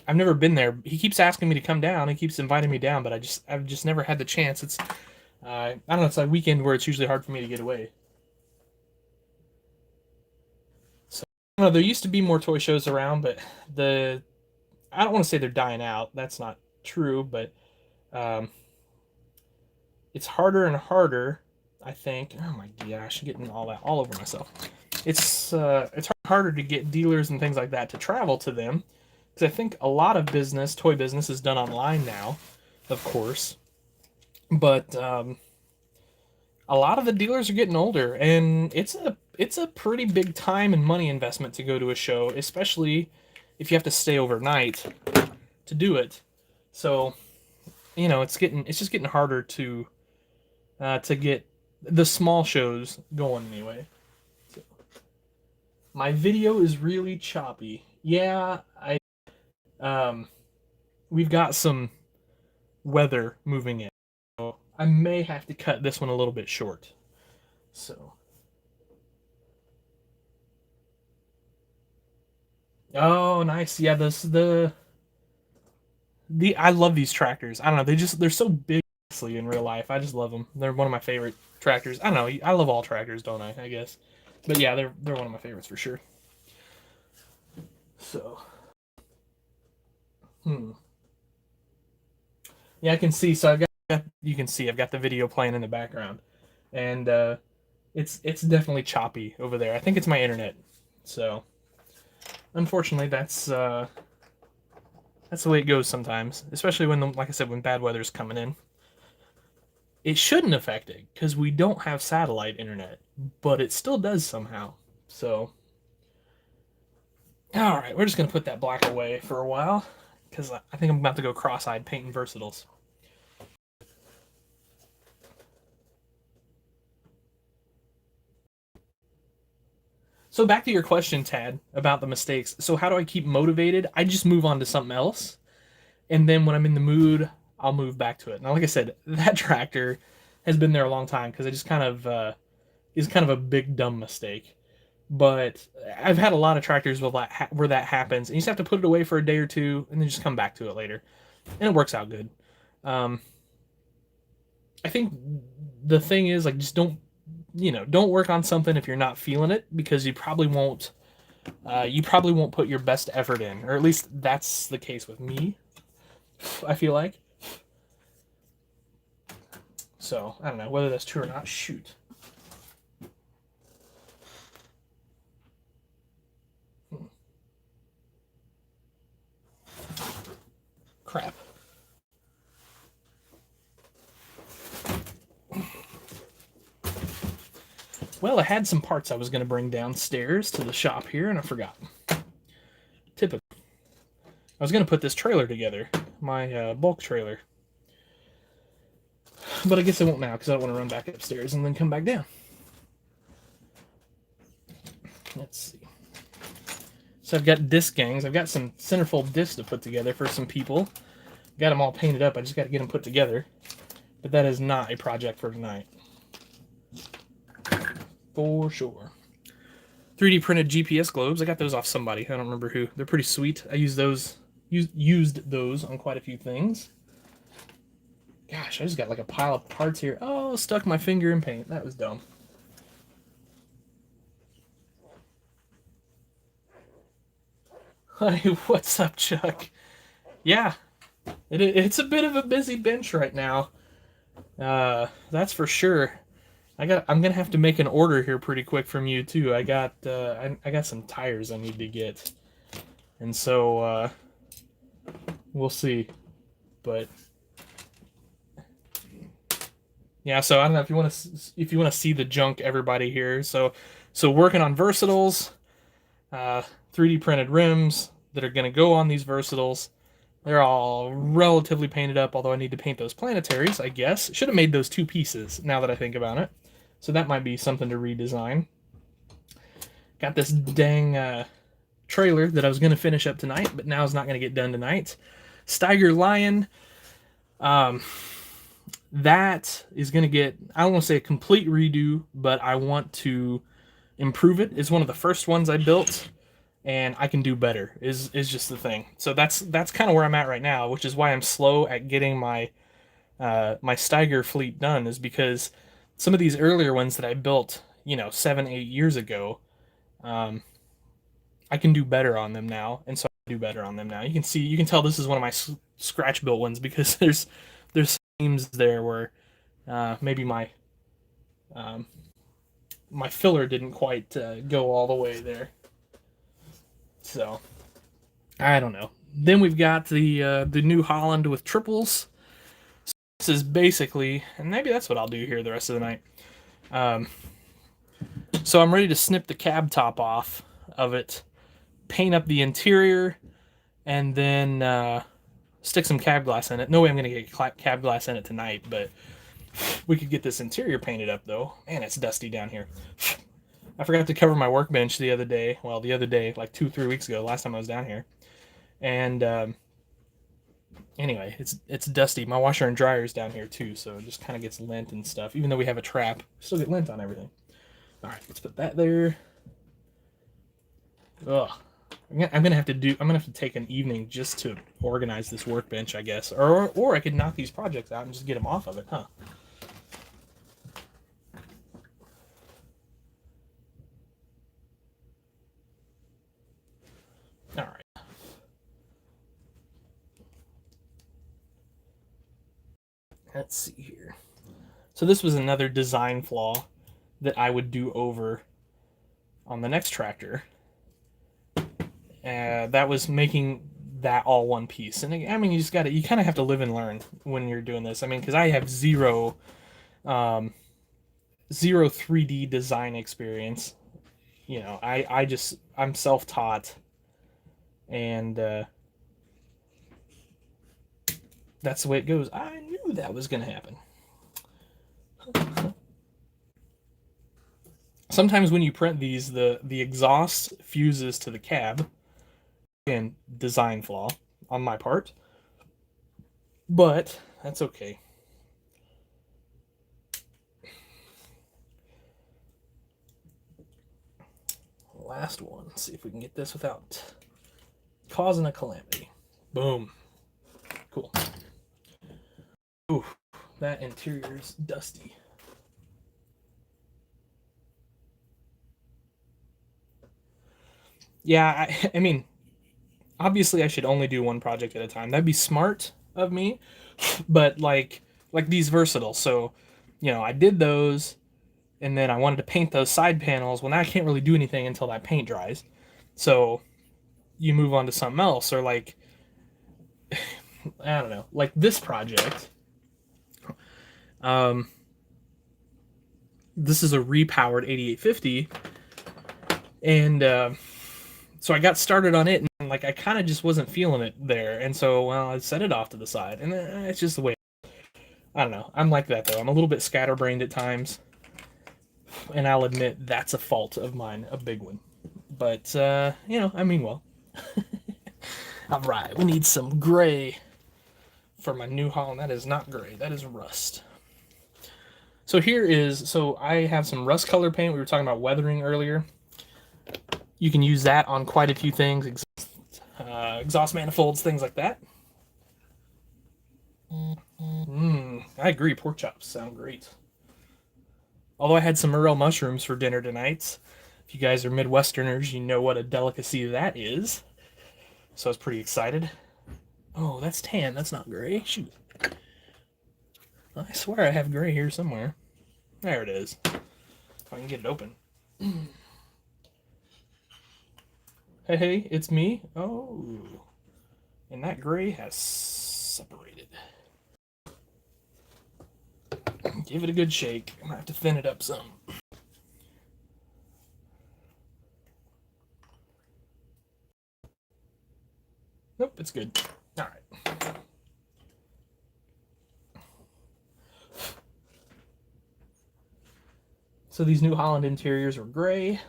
I've never been there. He keeps asking me to come down. He keeps inviting me down, but I've just never had the chance. I don't know. It's a weekend where it's usually hard for me to get away. So I don't know. There used to be more toy shows around, but the I don't want to say they're dying out. That's not true, but um, it's harder and harder. I think. Oh my gosh, getting all that all over myself. It's harder to get dealers and things like that to travel to them because I think a lot of toy business, is done online now, of course. But a lot of the dealers are getting older, and it's a pretty big time and money investment to go to a show, especially if you have to stay overnight to do it. So it's just getting harder to get the small shows going anyway. So, my video is really choppy. Yeah, um we've got some weather moving in. So I may have to cut this one a little bit short. So, oh, nice. Yeah, the I love these tractors. I don't know. They're so big in real life. I just love them. They're one of my favorite tractors. I don't know. I love all tractors, don't I? I guess. But yeah, they're one of my favorites for sure. So, hmm. Yeah, I can see. So you can see I've got the video playing in the background, and it's definitely choppy over there. I think it's my internet. So, unfortunately, that's the way it goes sometimes, especially when, like I said, when bad weather's coming in. It shouldn't affect it because we don't have satellite internet, but it still does somehow. So, all right, we're just gonna put that black away for a while because I think I'm about to go cross-eyed painting Versatiles. So back to your question, Tad, about the mistakes. So how do I keep motivated? I just move on to something else, and then when I'm in the mood, I'll move back to it. Now, like I said, that tractor has been there a long time because it just kind of is kind of a big dumb mistake. But I've had a lot of tractors where that happens, and you just have to put it away for a day or two, and then just come back to it later, and it works out good. Um, I think the thing is like just don't work on something if you're not feeling it because you probably won't put your best effort in, or at least that's the case with me. I feel like. So I don't know whether that's true or not. Shoot. Crap. Well, I had some parts I was going to bring downstairs to the shop here, and I forgot. Typical. I was going to put this trailer together, my bulk trailer. But I guess I won't now because I don't want to run back upstairs and then come back down. Let's see. So I've got disc gangs. I've got some centerfold discs to put together for some people. Got them all painted up. I just got to get them put together. But that is not a project for tonight. For sure. 3D printed GPS globes. I got those off somebody. I don't remember who. They're pretty sweet. I used those on quite a few things. Gosh, I just got like a pile of parts here. Oh, stuck my finger in paint. That was dumb. Hey, what's up, Chuck? Yeah, it's a bit of a busy bench right now. That's for sure. I'm gonna have to make an order here pretty quick from you too. I got some tires I need to get, and so we'll see. But yeah, so I don't know if you want to see the junk, everybody here. So working on Versatiles, 3D printed rims that are gonna go on these Versatiles. They're all relatively painted up, although I need to paint those planetaries, I guess. Should have made those two pieces, now that I think about it. So that might be something to redesign. Got this dang trailer that I was going to finish up tonight, but now it's not going to get done tonight. Steiger Lion. That is going to get, I don't want to say a complete redo, but I want to improve it. It's one of the first ones I built, and I can do better is just the thing. So that's kind of where I'm at right now, which is why I'm slow at getting my my Steiger fleet done, is because some of these earlier ones that I built, 7-8 years ago, I can do better on them now, and so I do better on them now. You can tell this is one of my scratch built ones because there's seams there where maybe my my filler didn't quite go all the way there. So I don't know. Then we've got the New Holland with triples. So this is basically, and maybe that's what I'll do here the rest of the night. So I'm ready to snip the cab top off of it, paint up the interior, and then stick some cab glass in it. No way I'm going to get cab glass in it tonight, but we could get this interior painted up, though. Man, it's dusty down here. I forgot to cover my workbench the other day. Well, the other day, like 2-3 weeks ago, last time I was down here. And anyway, it's dusty. My washer and dryer is down here, too, so it just kind of gets lint and stuff. Even though we have a trap, still get lint on everything. All right, let's put that there. Ugh. I'm gonna have to take an evening just to organize this workbench, I guess, or I could knock these projects out and just get them off of it, huh? All right. Let's see here. So this was another design flaw that I would do over on the next tractor. That was making that all one piece. And I mean, you kind of have to live and learn when you're doing this. I mean, because I have um, zero 3D design experience. You know, I'm self-taught, and that's the way it goes. I knew that was going to happen. Sometimes when you print these, the exhaust fuses to the cab. And design flaw on my part, but that's okay. Last one. Let's see if we can get this without causing a calamity. Boom. Cool. Ooh, that interior's dusty. Yeah, I mean, obviously I should only do one project at a time. That'd be smart of me, but like these versatiles. So, you know, I did those, and then I wanted to paint those side panels. Well, now I can't really do anything until that paint dries. So you move on to something else, or like I don't know, like this project. Um, this is a repowered 8850, and so I got started on it, and like I kind of just wasn't feeling it there, and so well I set it off to the side, and it's just the way. I don't know. I'm like that though. I'm a little bit scatterbrained at times, and I'll admit that's a fault of mine, a big one. But you know, I mean well. All right, we need some gray for my New Holland. That is not gray. That is rust. So I have some rust color paint. We were talking about weathering earlier. You can use that on quite a few things, exhaust manifolds, things like that. I agree. Pork chops sound great. Although I had some morel mushrooms for dinner tonight. If you guys are Midwesterners, you know what a delicacy that is. So I was pretty excited. Oh, that's tan. That's not gray. Shoot. I swear I have gray here somewhere. There it is. If I can get it open. Hey, it's me. Oh. And that gray has separated. Give it a good shake. I'm gonna have to thin it up some. Nope, it's good. All right. So these New Holland interiors are gray.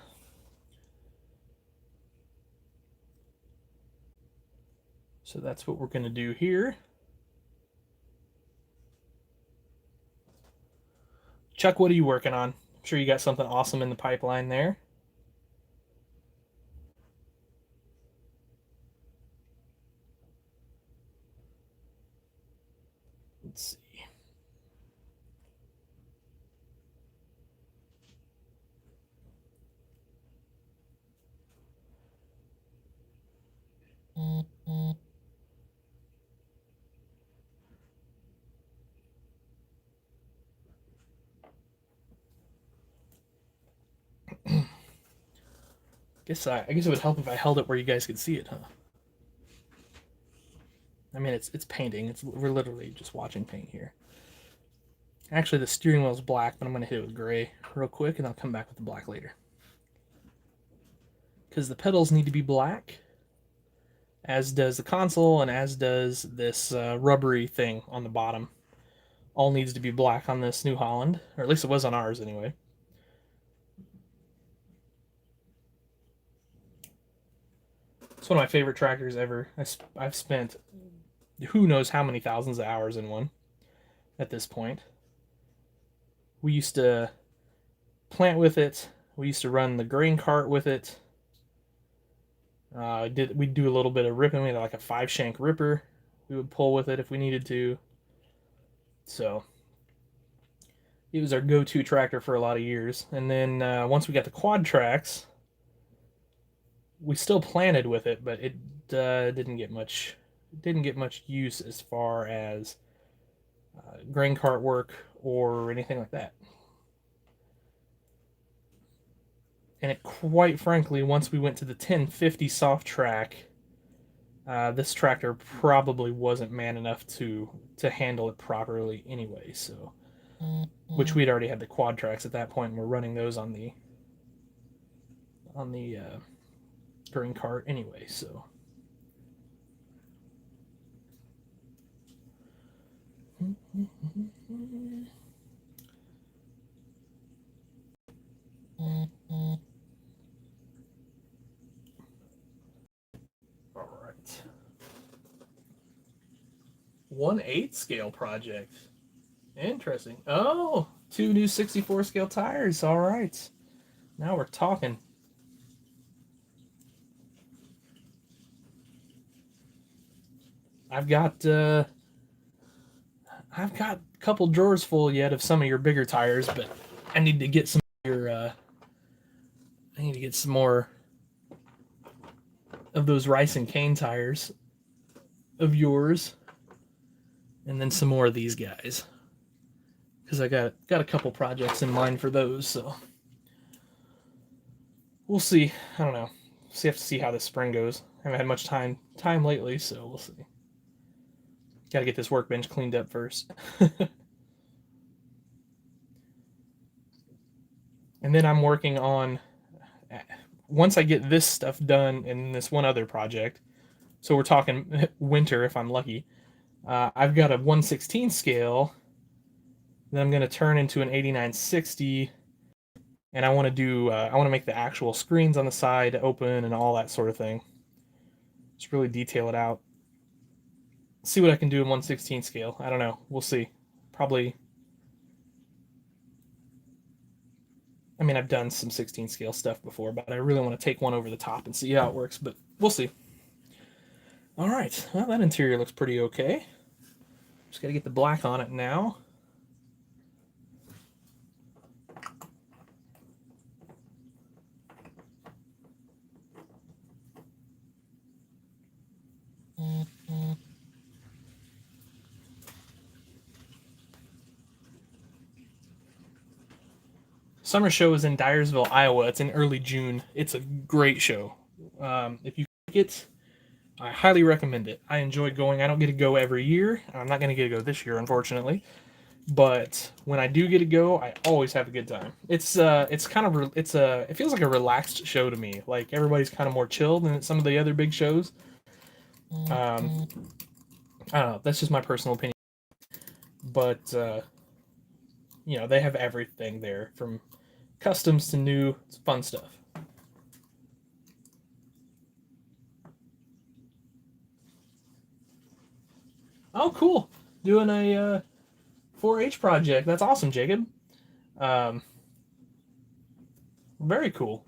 So that's what we're gonna do here. Chuck, what are you working on? I'm sure you got something awesome in the pipeline there. Let's see. I guess it would help if I held it where you guys could see it, huh? I mean, it's painting. We're literally just watching paint here. Actually, the steering wheel is black, but I'm going to hit it with gray real quick, and I'll come back with the black later. Because the pedals need to be black, as does the console, and as does this rubbery thing on the bottom. All needs to be black on this New Holland, or at least it was on ours anyway. It's one of my favorite tractors ever. I've spent who knows how many thousands of hours in one at this point. We used to plant with it. We used to run the grain cart with it. We'd do a little bit of ripping. We had like a 5-shank ripper. We would pull with it if we needed to. So it was our go-to tractor for a lot of years. And then once we got the quad tracks, we still planted with it, but it didn't get much use as far as grain cart work or anything like that. And it, quite frankly, once we went to the 1050 soft track, this tractor probably wasn't man enough to handle it properly anyway. So, which we'd already had the quad tracks at that point, and we're running those on the grain cart anyway. So, all right. 1/8 scale project. Interesting. Oh, 2 new 64 scale tires. All right. Now we're talking. I've got a couple drawers full yet of some of your bigger tires, but I need to get some of your I need to get some more of those rice and cane tires of yours, and then some more of these guys, because I got a couple projects in mind for those. So we'll see. I don't know. Have to see how this spring goes. I haven't had much time lately, so we'll see. Got to get this workbench cleaned up first. And then I'm working on, once I get this stuff done in this one other project, so we're talking winter if I'm lucky, I've got a 1/16 scale that I'm going to turn into an 8960, and I want to do, I want to make the actual screens on the side open and all that sort of thing. Just really detail it out. See what I can do in 1/16 scale. I don't know. We'll see. Probably. I mean, I've done some 16 scale stuff before, but I really want to take one over the top and see how it works, but we'll see. All right. Well, that interior looks pretty okay. Just got to get the black on it now. Summer show is in Dyersville, Iowa. It's in early June. It's a great show. If you like it, I highly recommend it. I enjoy going. I don't get to go every year. I'm not going to get to go this year, unfortunately. But when I do get to go, I always have a good time. It's kind of it feels like a relaxed show to me. Like everybody's kind of more chilled than some of the other big shows. I don't know. That's just my personal opinion. But they have everything there from customs to new. It's fun stuff. Oh, cool! Doing a 4-H project. That's awesome, Jacob. Um, Very cool.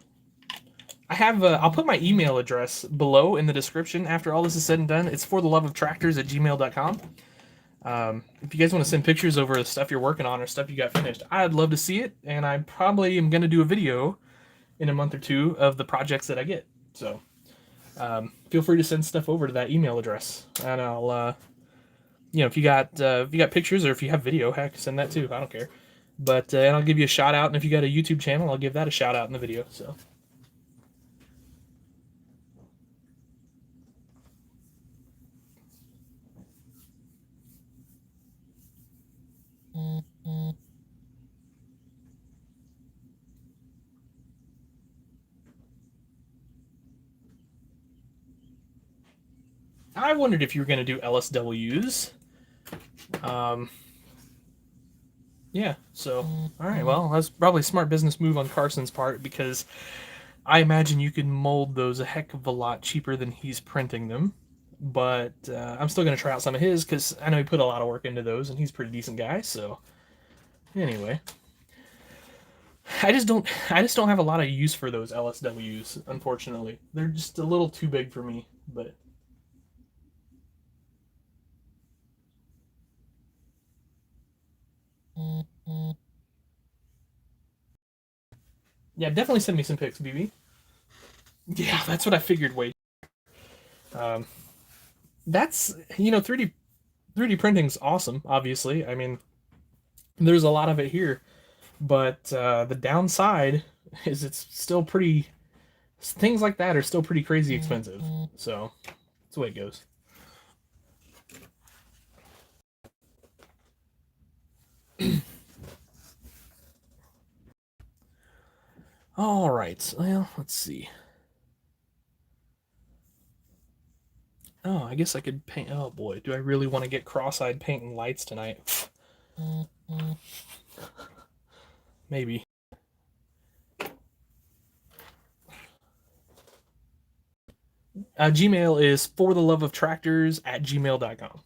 I have. I'll put my email address below in the description after all this is said and done. It's fortheloveoftractors@gmail.com. If you guys want to send pictures over the stuff you're working on or stuff you got finished, I'd love to see it. And I probably am going to do a video in a month or two of the projects that I get. So feel free to send stuff over to that email address, and I'll. If you got pictures or if you have video, heck, send that too. I don't care. But and I'll give you a shout out, and if you got a YouTube channel, I'll give that a shout out in the video. So. I wondered if you were going to do LSWs. Yeah, so, all right, well, that's probably a smart business move on Carson's part, because I imagine you can mold those a heck of a lot cheaper than he's printing them. But I'm still going to try out some of his, because I know he put a lot of work into those, and he's a pretty decent guy, so anyway. I just don't have a lot of use for those LSWs, unfortunately. They're just a little too big for me, but yeah, definitely send me some pics, BB. Yeah, that's what I figured. Wait, that's 3D printing's awesome. Obviously, I mean, there's a lot of it here, but the downside is it's still pretty. Things like that are still pretty crazy expensive. So that's the way it goes. All right. Well, let's see. Oh, I guess I could paint. Oh boy, do I really want to get cross-eyed painting lights tonight? Maybe. Gmail is fortheloveoftractors@gmail.com.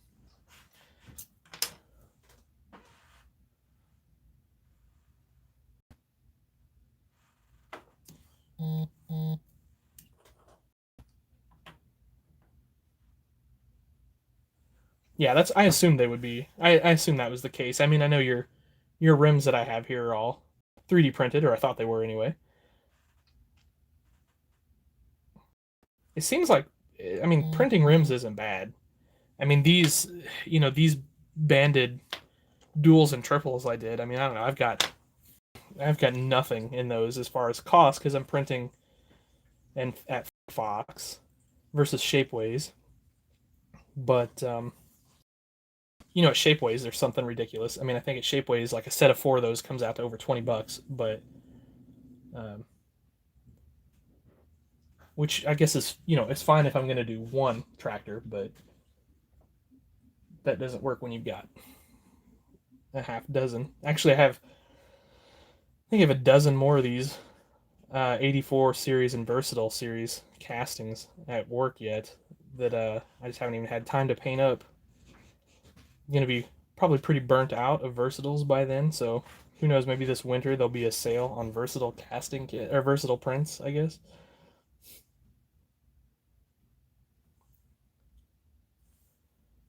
Yeah, that's. I assumed they would be. I assume that was the case. I mean, I know your rims that I have here are all 3D printed, or I thought they were anyway. It seems like, I mean, printing rims isn't bad. I mean, these banded duals and triples I did. I mean, I don't know. I've got nothing in those as far as cost because I'm printing and at Fox versus Shapeways. But at Shapeways there's something ridiculous. I mean, I think at Shapeways like a set of four of those comes out to over $20, but um, which I guess is it's fine if I'm going to do one tractor, but that doesn't work when you've got a half dozen. Actually, I think I have a dozen more of these 84 series and versatile series castings at work yet that I just haven't even had time to paint up. I'm gonna be probably pretty burnt out of versatiles by then, so who knows? Maybe this winter there'll be a sale on versatile casting kit or versatile prints, I guess.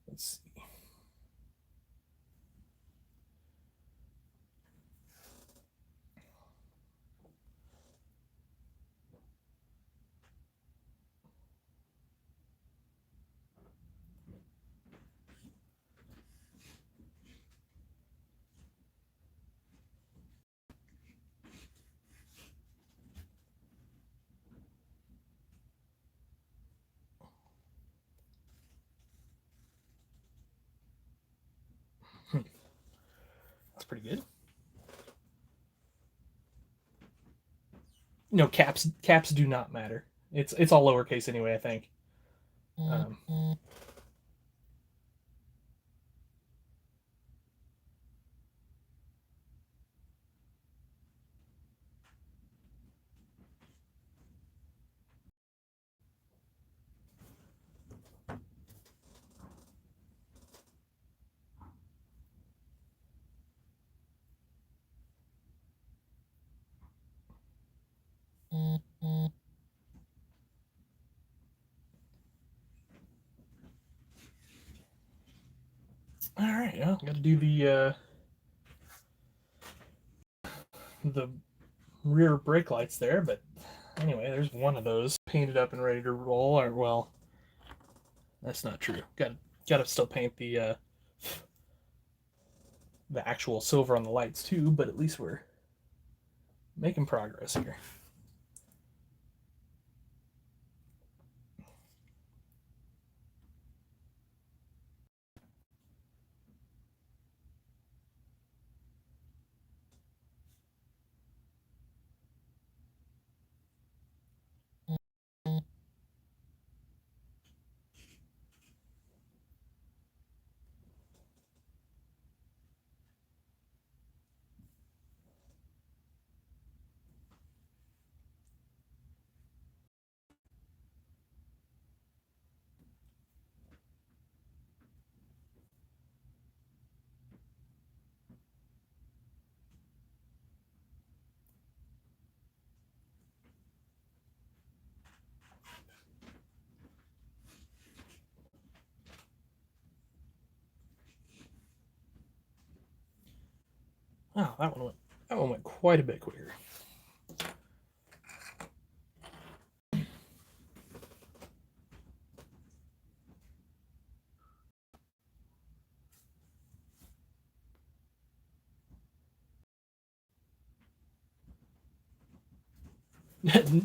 Let's see. That's pretty good. No, caps do not matter. It's all lowercase anyway, I think. Um, all right, well, got to do the rear brake lights there, but anyway, there's one of those painted up and ready to roll. Or well, that's not true. Got to still paint the actual silver on the lights too, but at least we're making progress here. Oh, that one went quite a bit quicker.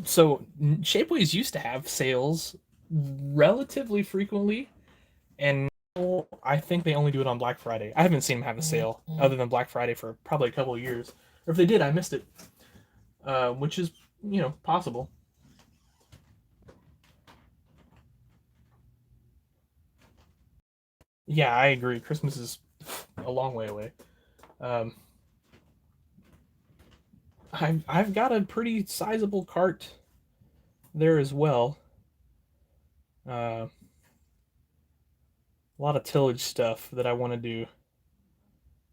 So Shapeways used to have sales relatively frequently, and now I think they only do it on Black Friday. I haven't seen them have a sale other than Black Friday for probably a couple of years, or if they did, I missed it, which is possible. Yeah, I agree. Christmas is a long way away. Um, I've got a pretty sizable cart there as well. A lot of tillage stuff that I want to do,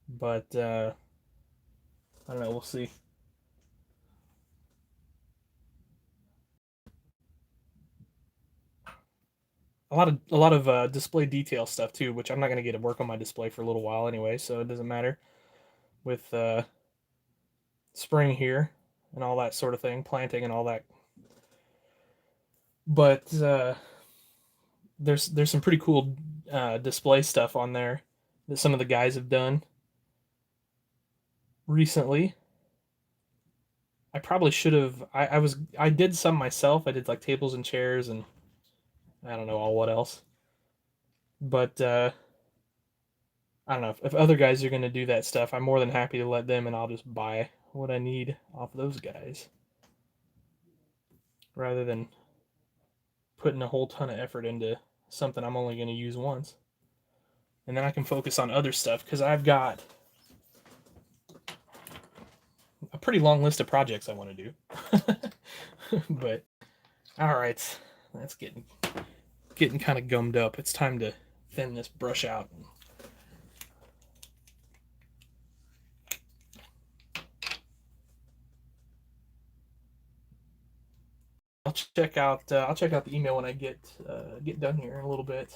but I don't know. We'll see. A lot of display detail stuff too, which I'm not gonna get to work on my display for a little while anyway, so it doesn't matter with spring here and all that sort of thing, planting and all that. But there's some pretty cool display stuff on there that some of the guys have done recently. I probably should have. I did some myself. I did like tables and chairs and I don't know all what else. But I don't know if other guys are gonna do that stuff. I'm more than happy to let them, and I'll just buy what I need off those guys rather than putting a whole ton of effort into something I'm only gonna use once. And then I can focus on other stuff because I've got a pretty long list of projects I want to do. But all right, that's getting kind of gummed up. It's time to thin this brush out. I'll check out the email when I get done here in a little bit.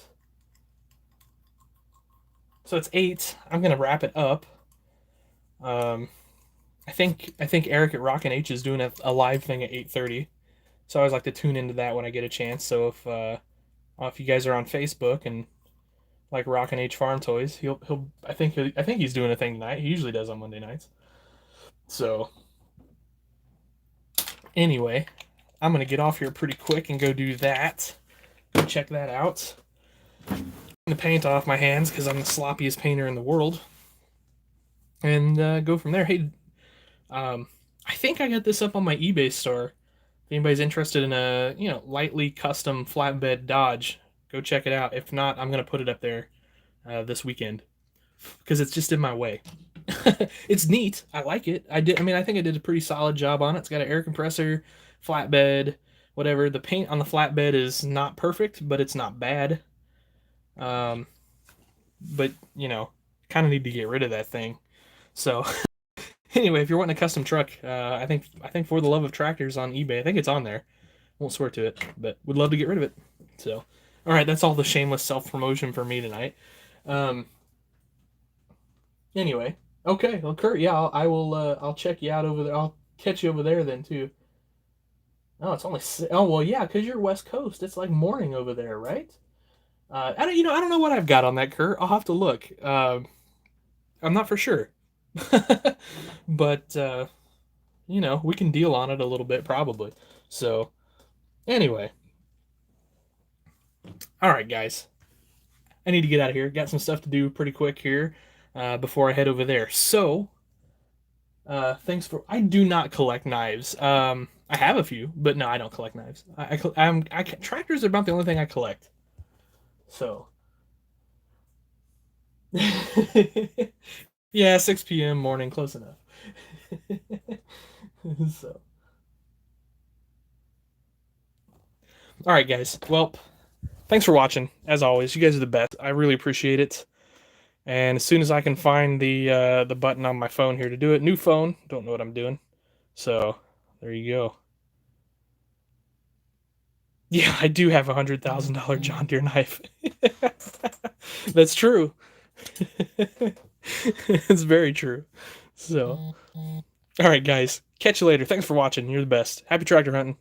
So it's 8. I'm gonna wrap it up. Um, I think Eric at Rockin' H is doing a live thing at 8:30. So I always like to tune into that when I get a chance. So if you guys are on Facebook and like Rockin' H Farm Toys, he'll I think he's doing a thing tonight. He usually does on Monday nights. So anyway, I'm gonna get off here pretty quick and go do that. Go check that out. The paint off my hands because I'm the sloppiest painter in the world, and go from there. Hey, I think I got this up on my eBay store. If anybody's interested in a lightly custom flatbed Dodge, go check it out. If not, I'm gonna put it up there this weekend because it's just in my way. It's neat. I like it. I think I did a pretty solid job on it. It's got an air compressor, flatbed, whatever. The paint on the flatbed is not perfect, but it's not bad. Um, but kind of need to get rid of that thing. So anyway, if you're wanting a custom truck, I think For the Love of Tractors on eBay. I think it's on there. Won't swear to it, but would love to get rid of it. So, all right, that's all the shameless self promotion for me tonight. Um, anyway, okay, well, Kurt, yeah, I will. I'll check you out over there. I'll catch you over there then too. Oh, it's only. Oh well, yeah, because you're West Coast. It's like morning over there, right? I don't know what I've got on that, Kurt. I'll have to look. I'm not for sure, but we can deal on it a little bit probably. So anyway, all right, guys, I need to get out of here. Got some stuff to do pretty quick here before I head over there. So thanks for. I do not collect knives. I have a few, but no, I don't collect knives. Tractors are about the only thing I collect. So yeah, 6 p.m. morning, close enough. So all right, guys. Well, thanks for watching. As always, you guys are the best. I really appreciate it. And as soon as I can find the button on my phone here to do it, new phone, don't know what I'm doing. So there you go. Yeah, I do have $100,000 John Deere knife. That's true. It's very true. So, all right, guys, catch you later. Thanks for watching. You're the best. Happy tractor hunting.